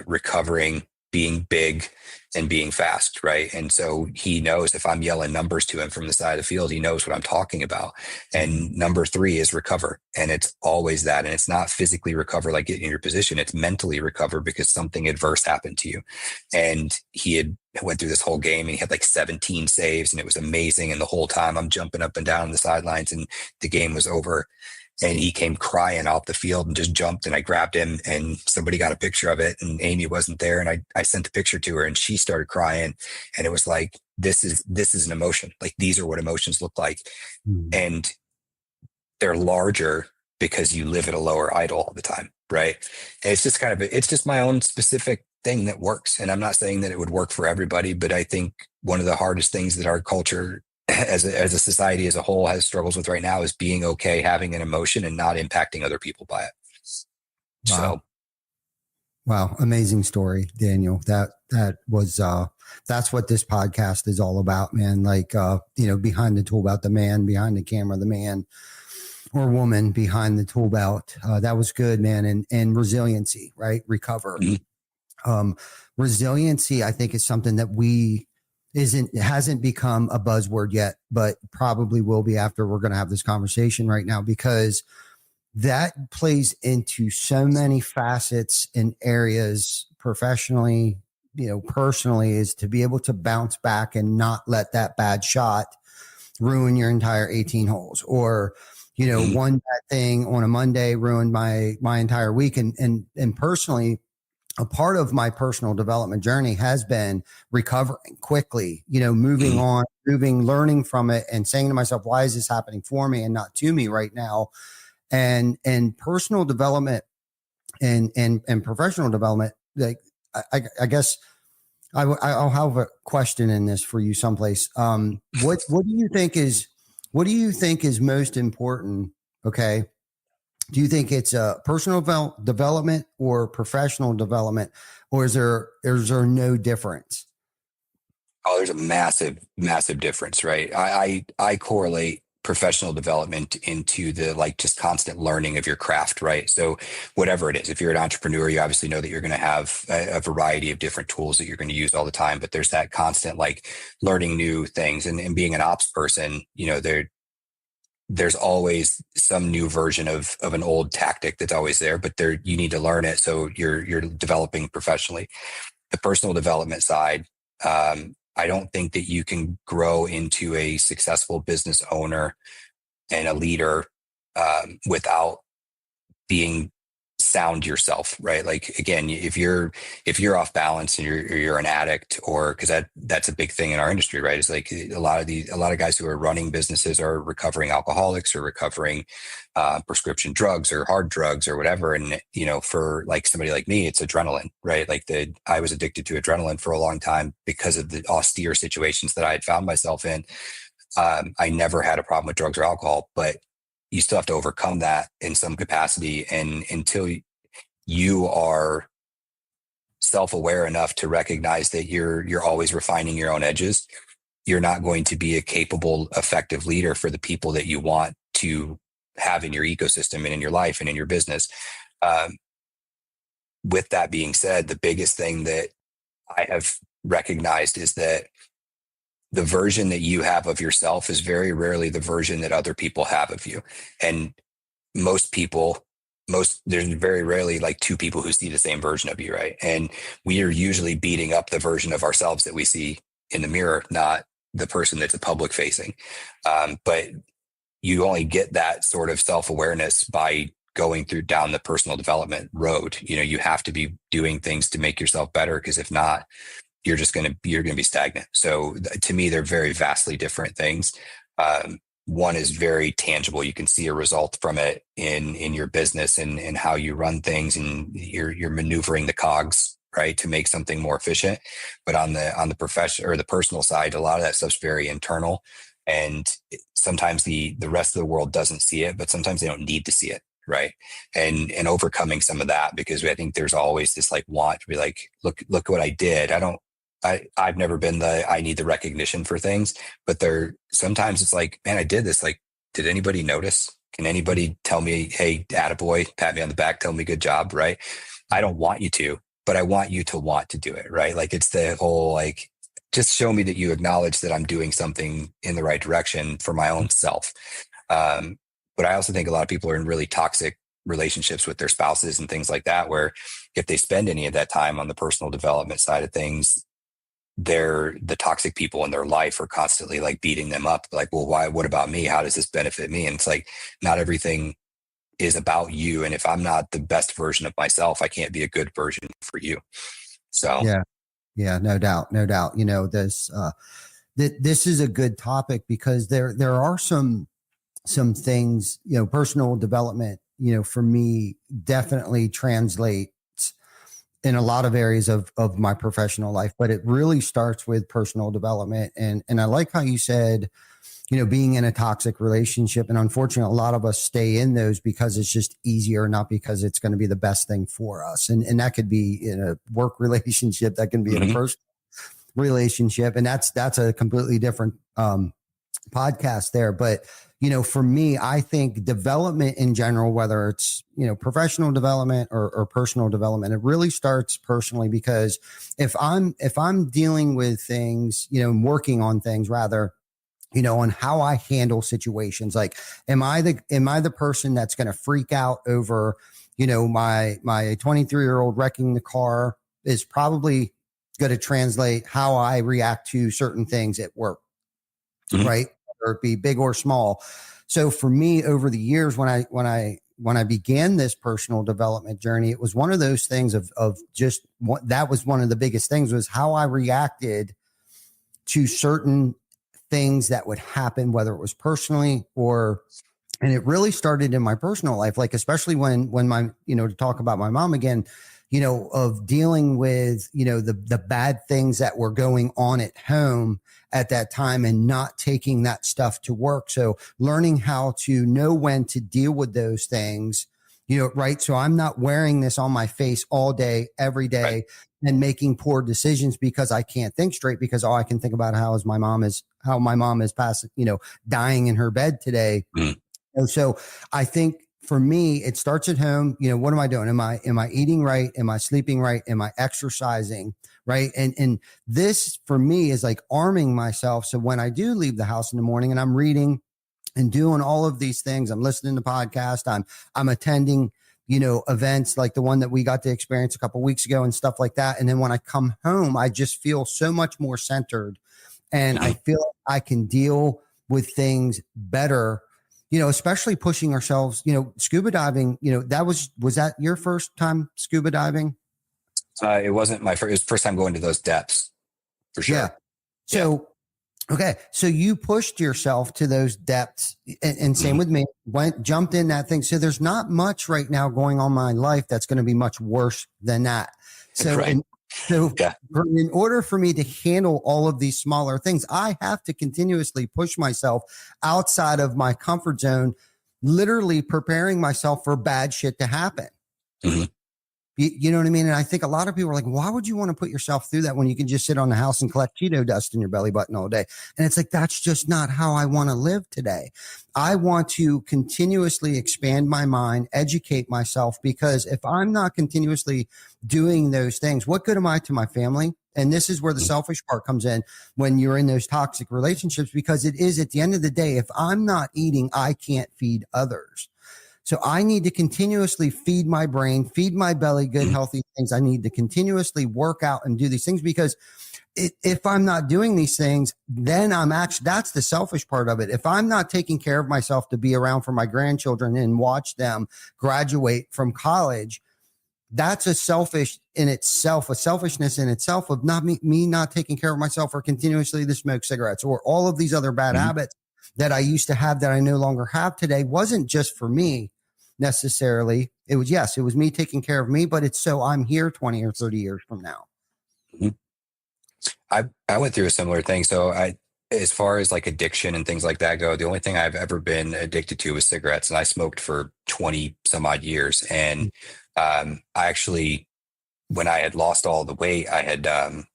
recovering, being big, and being fast. Right. And so he knows if I'm yelling numbers to him from the side of the field, he knows what I'm talking about. And number 3 is recover. And it's always that. And it's not physically recover, like getting in your position. It's mentally recover because something adverse happened to you. And he had went through this whole game and he had like 17 saves and it was amazing. And the whole time I'm jumping up and down the sidelines and the game was over. And he came crying off the field and just jumped, and I grabbed him and somebody got a picture of it, and Amy wasn't there. And I sent the picture to her and she started crying. And it was like, this is an emotion. Like, these are what emotions look like. And they're larger because you live at a lower idle all the time. Right. And it's just it's just my own specific thing that works. And I'm not saying that it would work for everybody, but I think one of the hardest things that our culture as a society as a whole has struggles with right now is being okay having an emotion and not impacting other people by it. Wow. So wow, amazing story, Daniel. That was that's what this podcast is all about, man. Like behind the tool belt, the man behind the camera, the man or woman behind the tool belt. That was good, man. And resiliency, right? Recover. Mm-hmm. Resiliency, I think, is something that hasn't become a buzzword yet, but probably will be after we're going to have this conversation right now, because that plays into so many facets and areas professionally, personally, is to be able to bounce back and not let that bad shot ruin your entire 18 holes, or, one bad thing on a Monday ruined my entire week. And personally, a part of my personal development journey has been recovering quickly, moving on, learning from it, and saying to myself, why is this happening for me and not to me right now? And personal development and professional development, like I guess I'll have a question in this for you someplace. What do you think is most important? Okay. Do you think it's personal development or professional development, or is there no difference? Oh, there's a massive, massive difference, right? I correlate professional development into the just constant learning of your craft, right? So whatever it is, if you're an entrepreneur, you obviously know that you're going to have a variety of different tools that you're going to use all the time, but there's that constant learning new things. And being an ops person, there's always some new version of an old tactic that's always there, but you need to learn it. So you're developing professionally. The personal development side, I don't think that you can grow into a successful business owner and a leader without being sound yourself, right? Like, again, if you're off balance and you're an addict, or because that's a big thing in our industry, right? It's like a lot of guys who are running businesses are recovering alcoholics or recovering prescription drugs or hard drugs or whatever. And for somebody like me, it's adrenaline, right? I was addicted to adrenaline for a long time because of the austere situations that I had found myself in. I never had a problem with drugs or alcohol, but you still have to overcome that in some capacity. And until you are self-aware enough to recognize that you're always refining your own edges, you're not going to be a capable, effective leader for the people that you want to have in your ecosystem and in your life and in your business. With that being said, the biggest thing that I have recognized is that the version that you have of yourself is very rarely the version that other people have of you. And there's very rarely two people who see the same version of you, right? And we are usually beating up the version of ourselves that we see in the mirror, not the person that's public facing. But you only get that sort of self-awareness by going down the personal development road. You have to be doing things to make yourself better, because if not, you're going to be stagnant. So to me, they're very vastly different things. One is very tangible. You can see a result from it in your business and how you run things, and you're maneuvering the cogs, right, to make something more efficient. But on the profession or the personal side, a lot of that stuff's very internal, and sometimes the rest of the world doesn't see it, but sometimes they don't need to see it. Right. And overcoming some of that, because I think there's always this want to be look what I did. I've never been I need the recognition for things, but sometimes it's man, I did this. Did anybody notice? Can anybody tell me, hey, attaboy, pat me on the back, tell me good job, right? I don't want you to, but I want you to want to do it, right? It's the whole, just show me that you acknowledge that I'm doing something in the right direction for my own self. But I also think a lot of people are in really toxic relationships with their spouses and things like that, where if they spend any of that time on the personal development side of things, the toxic people in their life are constantly beating them up. Well, why? What about me? How does this benefit me? And it's not everything is about you. And if I'm not the best version of myself, I can't be a good version for you. So yeah, no doubt. This is a good topic, because there are some things, personal development, for me definitely translates in a lot of areas of my professional life, but it really starts with personal development. And I like how you said, being in a toxic relationship. And unfortunately, a lot of us stay in those because it's just easier, not because it's going to be the best thing for us. And that could be in a work relationship, that can be in a personal relationship. And that's a completely different podcast there. But, for me, I think development in general, whether it's, professional development or personal development, it really starts personally, because if I'm dealing with things, working on things rather, on how I handle situations, like, am I the person that's going to freak out over, my 23-year-old wrecking the car is probably going to translate how I react to certain things at work, right? Whether it be big or small. So for me, over the years, when I began this personal development journey, it was one of those things of just that was one of the biggest things, was how I reacted to certain things that would happen, whether it was personally and it really started in my personal life, like, especially when my, to talk about my mom again, of dealing with, the bad things that were going on at home at that time and not taking that stuff to work. So learning how to know when to deal with those things, right. So I'm not wearing this on my face all day, every day, right, and making poor decisions because I can't think straight, because all I can think about how my mom is passing, dying in her bed today. And so I think, for me, it starts at home. What am I doing? Am I eating right? Am I sleeping right? Am I exercising right? And this for me is like arming myself. So when I do leave the house in the morning and I'm reading and doing all of these things, I'm listening to podcasts, I'm attending, events like the one that we got to experience a couple of weeks ago and stuff like that. And then when I come home, I just feel so much more centered, and I feel I can deal with things better. Especially pushing ourselves, scuba diving, was that your first time scuba diving? It wasn't my first, it was the first time going to those depths, for sure. Yeah. So, okay. So you pushed yourself to those depths, and same with me, jumped in that thing. So there's not much right now going on in my life that's going to be much worse than that. So, right. In order for me to handle all of these smaller things, I have to continuously push myself outside of my comfort zone, literally preparing myself for bad shit to happen. You know what I mean? And I think a lot of people are like, why would you want to put yourself through that when you can just sit on the house and collect Cheeto dust in your belly button all day? And it's like, that's just not how I want to live today. I want to continuously expand my mind, educate myself, because if I'm not continuously doing those things, what good am I to my family? And this is where the selfish part comes in when you're in those toxic relationships, because it is, at the end of the day, if I'm not eating, I can't feed others. So I need to continuously feed my brain, feed my belly, good, healthy things. I need to continuously work out and do these things, because if I'm not doing these things, then that's the selfish part of it. If I'm not taking care of myself to be around for my grandchildren and watch them graduate from college, that's a selfishness in itself of not me not taking care of myself, or continuously to smoke cigarettes, or all of these other bad habits that I used to have that I no longer have today. Wasn't just for me necessarily. It was me taking care of me, but it's so I'm here 20 or 30 years from now. I went through a similar thing. So as far as like addiction and things like that go, the only thing I've ever been addicted to was cigarettes, and I smoked for 20 some odd years. And I actually, when I had lost all the weight, I had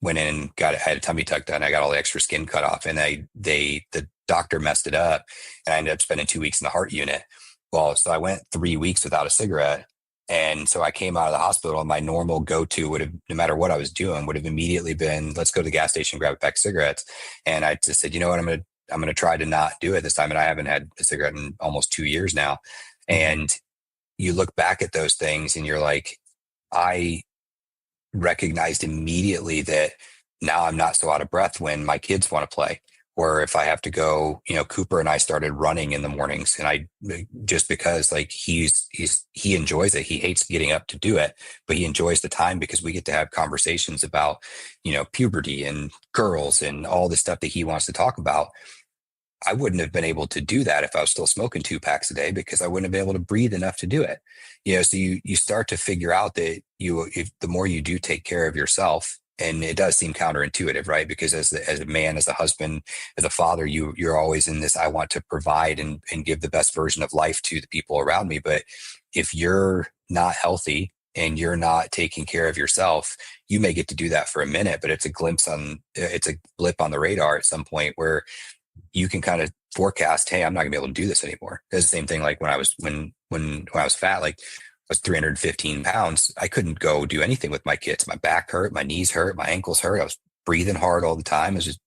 went in and I had a tummy tuck done. I got all the extra skin cut off, and the doctor messed it up, and I ended up spending 2 weeks in the heart unit. Well, so I went 3 weeks without a cigarette. And so I came out of the hospital, and my normal go-to would have, no matter what I was doing, would have immediately been, let's go to the gas station, grab a pack of cigarettes. And I just said, you know what, I'm going to try to not do it this time. And I haven't had a cigarette in almost 2 years now. And you look back at those things and you're like, I recognized immediately that now I'm not so out of breath when my kids want to play, or if I have to go, Cooper and I started running in the mornings, and just because like he enjoys it. He hates getting up to do it, but he enjoys the time because we get to have conversations about, puberty and girls and all the stuff that he wants to talk about. I wouldn't have been able to do that if I was still smoking 2 packs a day, because I wouldn't have been able to breathe enough to do it. So you start to figure out that the more you do take care of yourself, And it does seem counterintuitive, right? Because as a man, as a husband, as a father, you're always in this, I want to provide and give the best version of life to the people around me. But if you're not healthy and you're not taking care of yourself, you may get to do that for a minute, but it's a blip on the radar at some point where you can kind of forecast, hey, I'm not gonna be able to do this anymore. It's the same thing like when I was fat, like I was 315 pounds. I couldn't go do anything with my kids. My back hurt, my knees hurt, my ankles hurt. I was breathing hard all the time. It was just,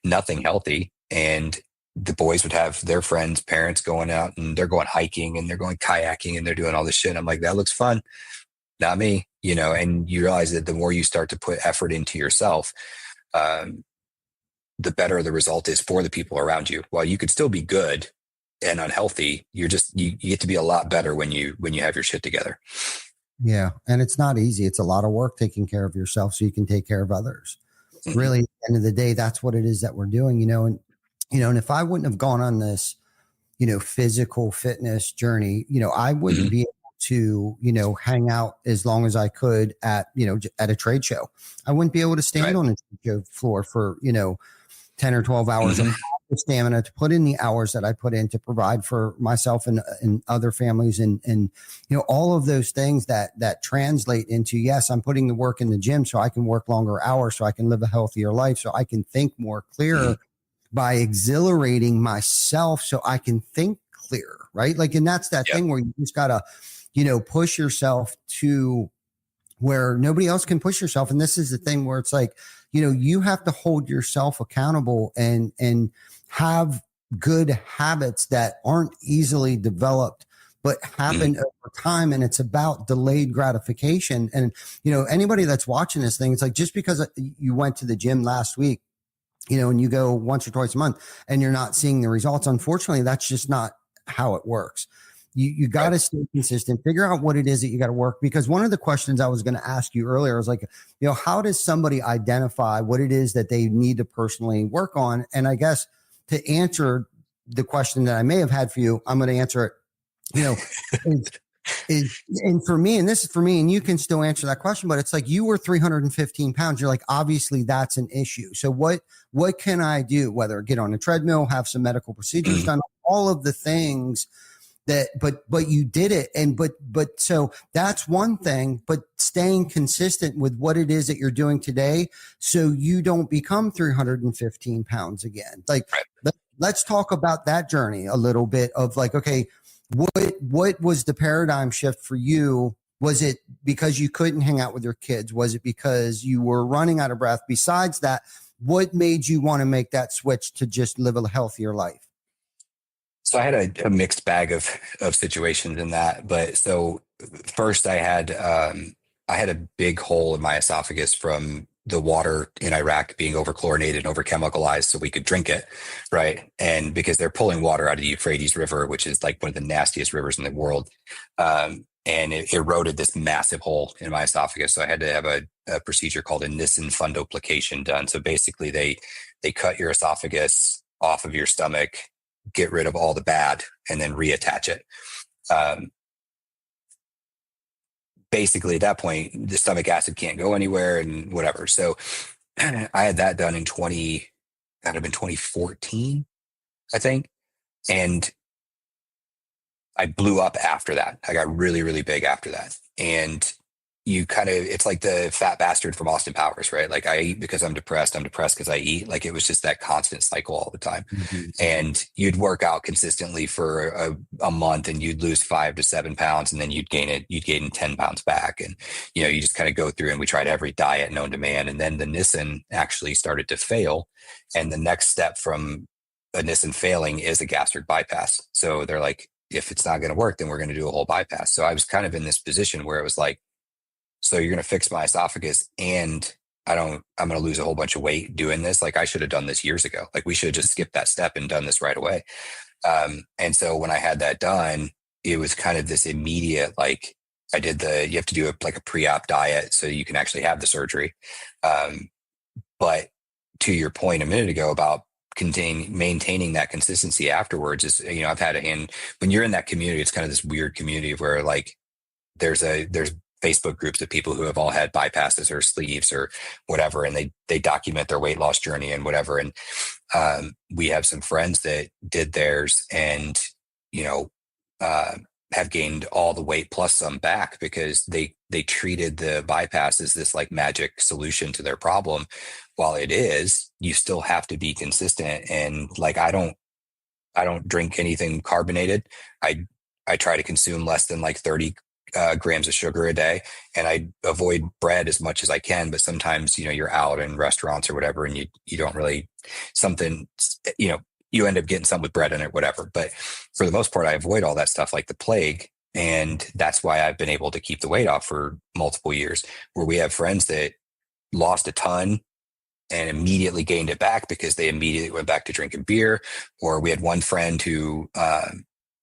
nothing healthy. And the boys would have their friends, parents going out and they're going hiking and they're going kayaking and they're doing all this shit. I'm like, that looks fun. Not me, and you realize that the more you start to put effort into yourself, the better the result is for the people around you. While you could still be good and unhealthy, you get to be a lot better when you have your shit together. Yeah. And it's not easy. It's a lot of work taking care of yourself so you can take care of others. Mm-hmm. Really, at the end of the day, that's what it is that we're doing, and if I wouldn't have gone on this, physical fitness journey, I wouldn't be able to, hang out as long as I could at a trade show. I wouldn't be able to stand on a trade show floor for, 10 or 12 hours of stamina to put in the hours that I put in to provide for myself and other families. And all of those things that translate into, yes, I'm putting the work in the gym so I can work longer hours, so I can live a healthier life, so I can think more clearer by exhilarating myself so I can think clearer. Right. Like, and that's that thing where you just gotta, push yourself to where nobody else can push yourself. And this is the thing where it's like, you have to hold yourself accountable and have good habits that aren't easily developed, but happen over time. And it's about delayed gratification. And, anybody that's watching this thing, it's like, just because you went to the gym last week, and you go once or twice a month and you're not seeing the results, unfortunately, that's just not how it works. You got to stay consistent, figure out what it is that you got to work. Because one of the questions I was going to ask you earlier was like, how does somebody identify what it is that they need to personally work on? And I guess to answer the question that I may have had for you, I'm going to answer it, and for me, and this is for me, and you can still answer that question, but it's like, you were 315 pounds. You're like, obviously that's an issue. So what can I do? Whether get on a treadmill, have some medical procedures done, all of the things that, but you did it. And, but so that's one thing, but staying consistent with what it is that you're doing today, so you don't become 315 pounds again. Like, let's talk about that journey a little bit of like, okay, what was the paradigm shift for you? Was it because you couldn't hang out with your kids? Was it because you were running out of breath? Besides that, what made you want to make that switch to just live a healthier life? So I had a mixed bag of situations in that. But so first I had a big hole in my esophagus from the water in Iraq being overchlorinated and overchemicalized so we could drink it. Right. And because they're pulling water out of the Euphrates River, which is like one of the nastiest rivers in the world. And it eroded this massive hole in my esophagus. So I had to have a procedure called a Nissen fundoplication done. So basically they cut your esophagus off of your stomach, get rid of all the bad, and then reattach it. Basically at that point, the stomach acid can't go anywhere and whatever. So I had that done in 2014, I think. And I blew up after that. I got really, really big after that. And it's like the fat bastard from Austin Powers, right? Like, I eat because I'm depressed because I eat. Like, it was just that constant cycle all the time. Mm-hmm. And you'd work out consistently for a month and you'd lose 5 to 7 pounds, and then you'd gain 10 pounds back. And, you just kind of go through, and we tried every diet known to man. And then the Nissen actually started to fail. And the next step from a Nissen failing is a gastric bypass. So they're like, if it's not going to work, then we're going to do a whole bypass. So I was kind of in this position where it was like, so you're going to fix my esophagus and I'm going to lose a whole bunch of weight doing this. Like, I should have done this years ago. Like, we should have just skipped that step and done this right away. And so when I had that done, it was kind of this immediate, like, you have to do a pre-op diet so you can actually have the surgery. But to your point a minute ago about maintaining that consistency afterwards is, I've had when you're in that community, it's kind of this weird community where, like, there's Facebook groups of people who have all had bypasses or sleeves or whatever, and they document their weight loss journey and whatever. And we have some friends that did theirs and, have gained all the weight plus some back because they treated the bypass as this like magic solution to their problem. While it is, you still have to be consistent. And like, I don't drink anything carbonated. I try to consume less than like 30 grams of sugar a day, and I avoid bread as much as I can. But sometimes, you're out in restaurants or whatever, and you don't really you end up getting some with bread in it, whatever. But for the most part, I avoid all that stuff like the plague. And that's why I've been able to keep the weight off for multiple years, where we have friends that lost a ton and immediately gained it back because they immediately went back to drinking beer. Or we had one friend who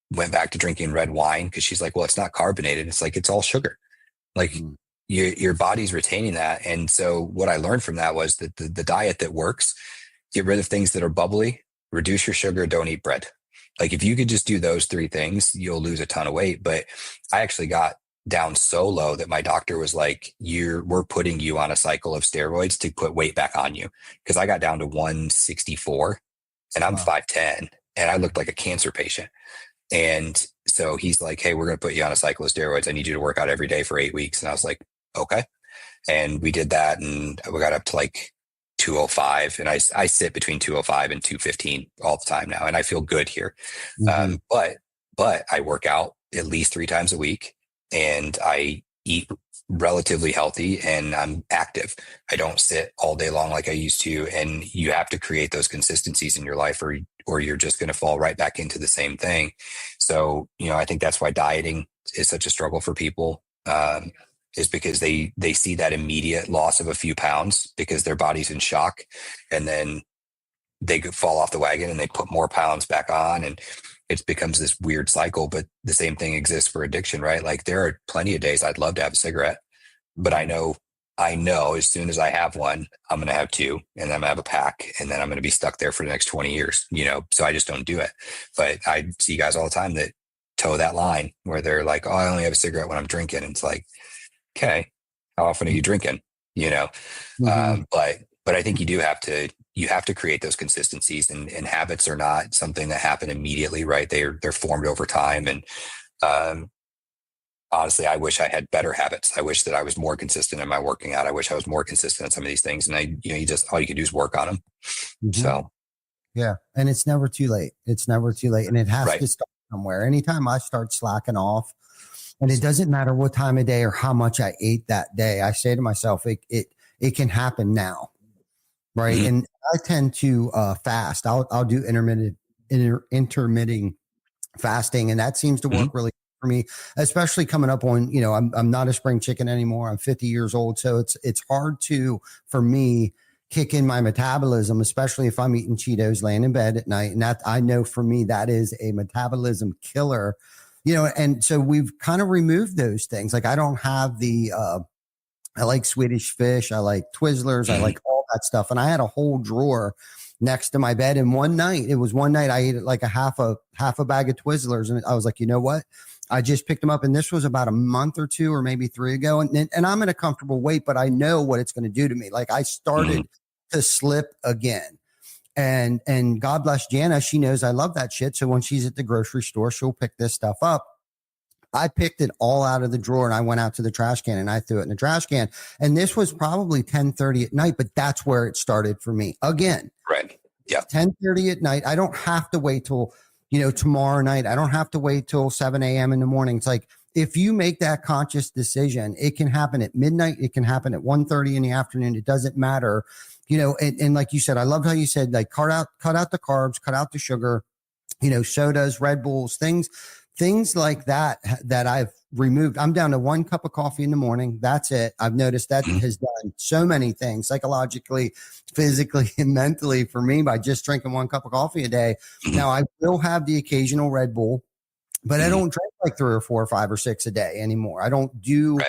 went back to drinking red wine because she's like, well, it's not carbonated. It's like, it's all sugar. Like your body's retaining that. And so what I learned from that was that the diet that works, get rid of things that are bubbly, reduce your sugar, don't eat bread. Like if you could just do those 3 things, you'll lose a ton of weight. But I actually got down so low that my doctor was like, we're putting you on a cycle of steroids to put weight back on you. Cause I got down to 164 and I'm 5'10", and I looked like a cancer patient. And so he's like, hey, we're going to put you on a cycle of steroids. I need you to work out every day for 8 weeks. And I was like, okay. And we did that. And we got up to like 205, and I sit between 205 and 215 all the time now. And I feel good here. But I work out at least 3 times a week, and I eat relatively healthy, and I'm active. I don't sit all day long like I used to. And you have to create those consistencies in your life, or you're just going to fall right back into the same thing. So, I think that's why dieting is such a struggle for people. Is because they see that immediate loss of a few pounds because their body's in shock, and then they fall off the wagon and they put more pounds back on, and it becomes this weird cycle. But the same thing exists for addiction, right? Like there are plenty of days I'd love to have a cigarette, but I know as soon as I have one, I'm going to have 2, and then I'm going to have a pack, and then I'm going to be stuck there for the next 20 years, so I just don't do it. But I see guys all the time that toe that line where they're like, oh, I only have a cigarette when I'm drinking. And it's like, okay, how often are you drinking? But I think you have to create those consistencies, and habits are not something that happen immediately, right? They're formed over time. And honestly, I wish I had better habits. I wish that I was more consistent in my working out. I wish I was more consistent in some of these things. And all you can do is work on them. So, yeah. And it's never too late. And it has to start somewhere. Anytime I start slacking off, and it doesn't matter what time of day or how much I ate that day, I say to myself, it can happen now. Right. Mm-hmm. And I tend to fast. I'll do intermittent fasting. And that seems to work really for me, especially coming up on, I'm not a spring chicken anymore. I'm 50 years old. So it's hard for me, kick in my metabolism, especially if I'm eating Cheetos laying in bed at night. And that, I know for me, that is a metabolism killer. And so we've kind of removed those things. Like I don't have I like Swedish fish. I like Twizzlers. I like all that stuff. And I had a whole drawer next to my bed. And one night I ate like a half a bag of Twizzlers. And I was like, you know what? I just picked them up. And this was about a month or 2 or maybe 3 ago. And I'm in a comfortable weight, but I know what it's going to do to me. Like I started to slip again. And God bless Jana. She knows I love that shit. So when she's at the grocery store, she'll pick this stuff up. I picked it all out of the drawer and I went out to the trash can and I threw it in the trash can. And this was probably 10:30 at night, but that's where it started for me again. Right. Yeah. 10:30 at night. I don't have to wait till, tomorrow night. I don't have to wait till 7 a.m. in the morning. It's like, if you make that conscious decision, it can happen at midnight. It can happen at 1:30 in the afternoon. It doesn't matter. And like you said, I loved how you said, like, cut out the carbs, cut out the sugar, sodas, Red Bulls, things like that I've removed. I'm down to 1 cup of coffee in the morning. That's it. I've noticed that has done so many things psychologically, physically, and mentally for me by just drinking 1 cup of coffee a day. Now I will have the occasional Red Bull, but I don't drink like 3 or 4 or 5 or 6 a day anymore. I don't do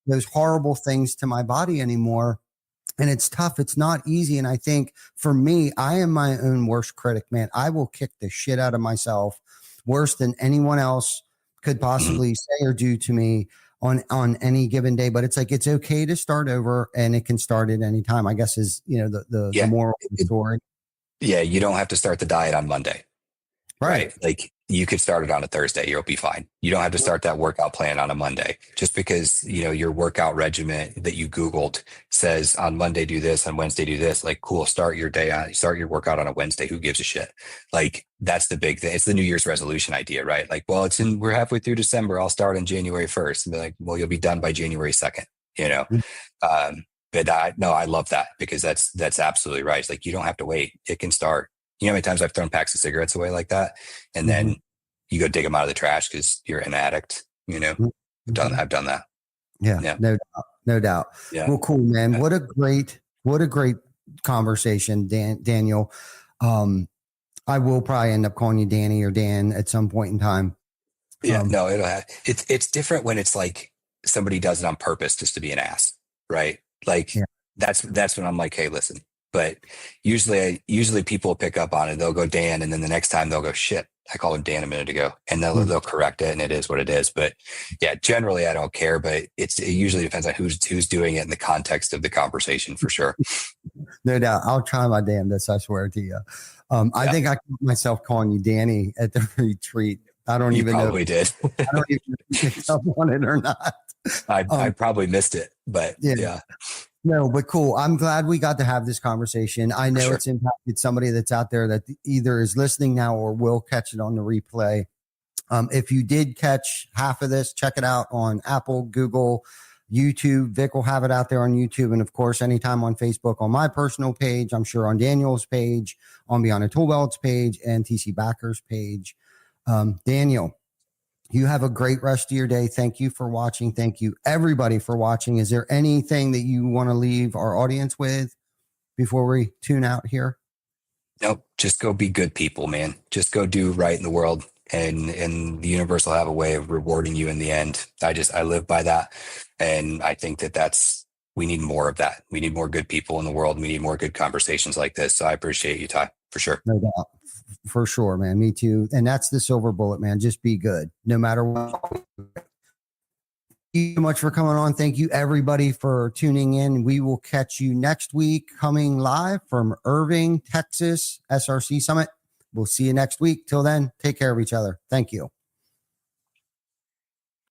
those horrible things to my body anymore. And it's tough. It's not easy. And I think for me, I am my own worst critic, man. I will kick the shit out of myself worse than anyone else could possibly say or do to me. on any given day, but it's like, it's okay to start over and it can start at any time, I guess is, the moral of the story. Yeah. You don't have to start the diet on Monday. Right. Like you could start it on a Thursday. You'll be fine. You don't have to start that workout plan on a Monday just because, your workout regimen that you Googled says on Monday, do this, on Wednesday, do this. Like, cool. Start your workout on a Wednesday. Who gives a shit? Like, that's the big thing. It's the New Year's resolution idea, right? Like, well, we're halfway through December. I'll start on January 1st and be like, well, you'll be done by January 2nd, but I love that because that's absolutely right. It's like, you don't have to wait. It can start. You know how many times I've thrown packs of cigarettes away like that, and then you go dig them out of the trash because you're an addict. I've done that. Yeah. No doubt. Yeah. Well, cool, man. Yeah. What a great conversation, Daniel. I will probably end up calling you Danny or Dan at some point in time. Yeah. No, it's different when it's like somebody does it on purpose just to be an ass, right? Like that's when I'm like, hey, listen. But usually people pick up on it. They'll go Dan, and then the next time they'll go, shit, I called him Dan a minute ago, and they'll correct it, and it is what it is. But yeah, generally I don't care. But it usually depends on who's doing it in the context of the conversation, for sure. No doubt, I'll try my damnedest. I swear to you. I think I caught myself calling you Danny at the retreat. I don't even know. Probably did. I don't even know if you picked up on it or not. I probably missed it, but yeah. No, but cool. I'm glad we got to have this conversation. I know it's impacted somebody that's out there that either is listening now or will catch it on the replay. If you did catch half of this, check it out on Apple, Google, YouTube. Vic will have it out there on YouTube. And of course, anytime on Facebook, on my personal page, I'm sure on Daniel's page, on Beyond the Tool Belts page, and TC Backer's page. Daniel, you have a great rest of your day. Thank you for watching. Thank you, everybody, for watching. Is there anything that you want to leave our audience with before we tune out here? Nope. Just go be good people, man. Just go do right in the world, and the universe will have a way of rewarding you in the end. I live by that. And I think we need more of that. We need more good people in the world. We need more good conversations like this. So I appreciate you, Ty, for sure. No doubt. For sure, man. Me too. And that's the silver bullet, man. Just be good no matter what. Thank you so much for coming on. Thank you, everybody, for tuning in. We will catch you next week, coming live from Irving, Texas, SRC Summit. We'll see you next week. Till then, take care of each other. Thank you.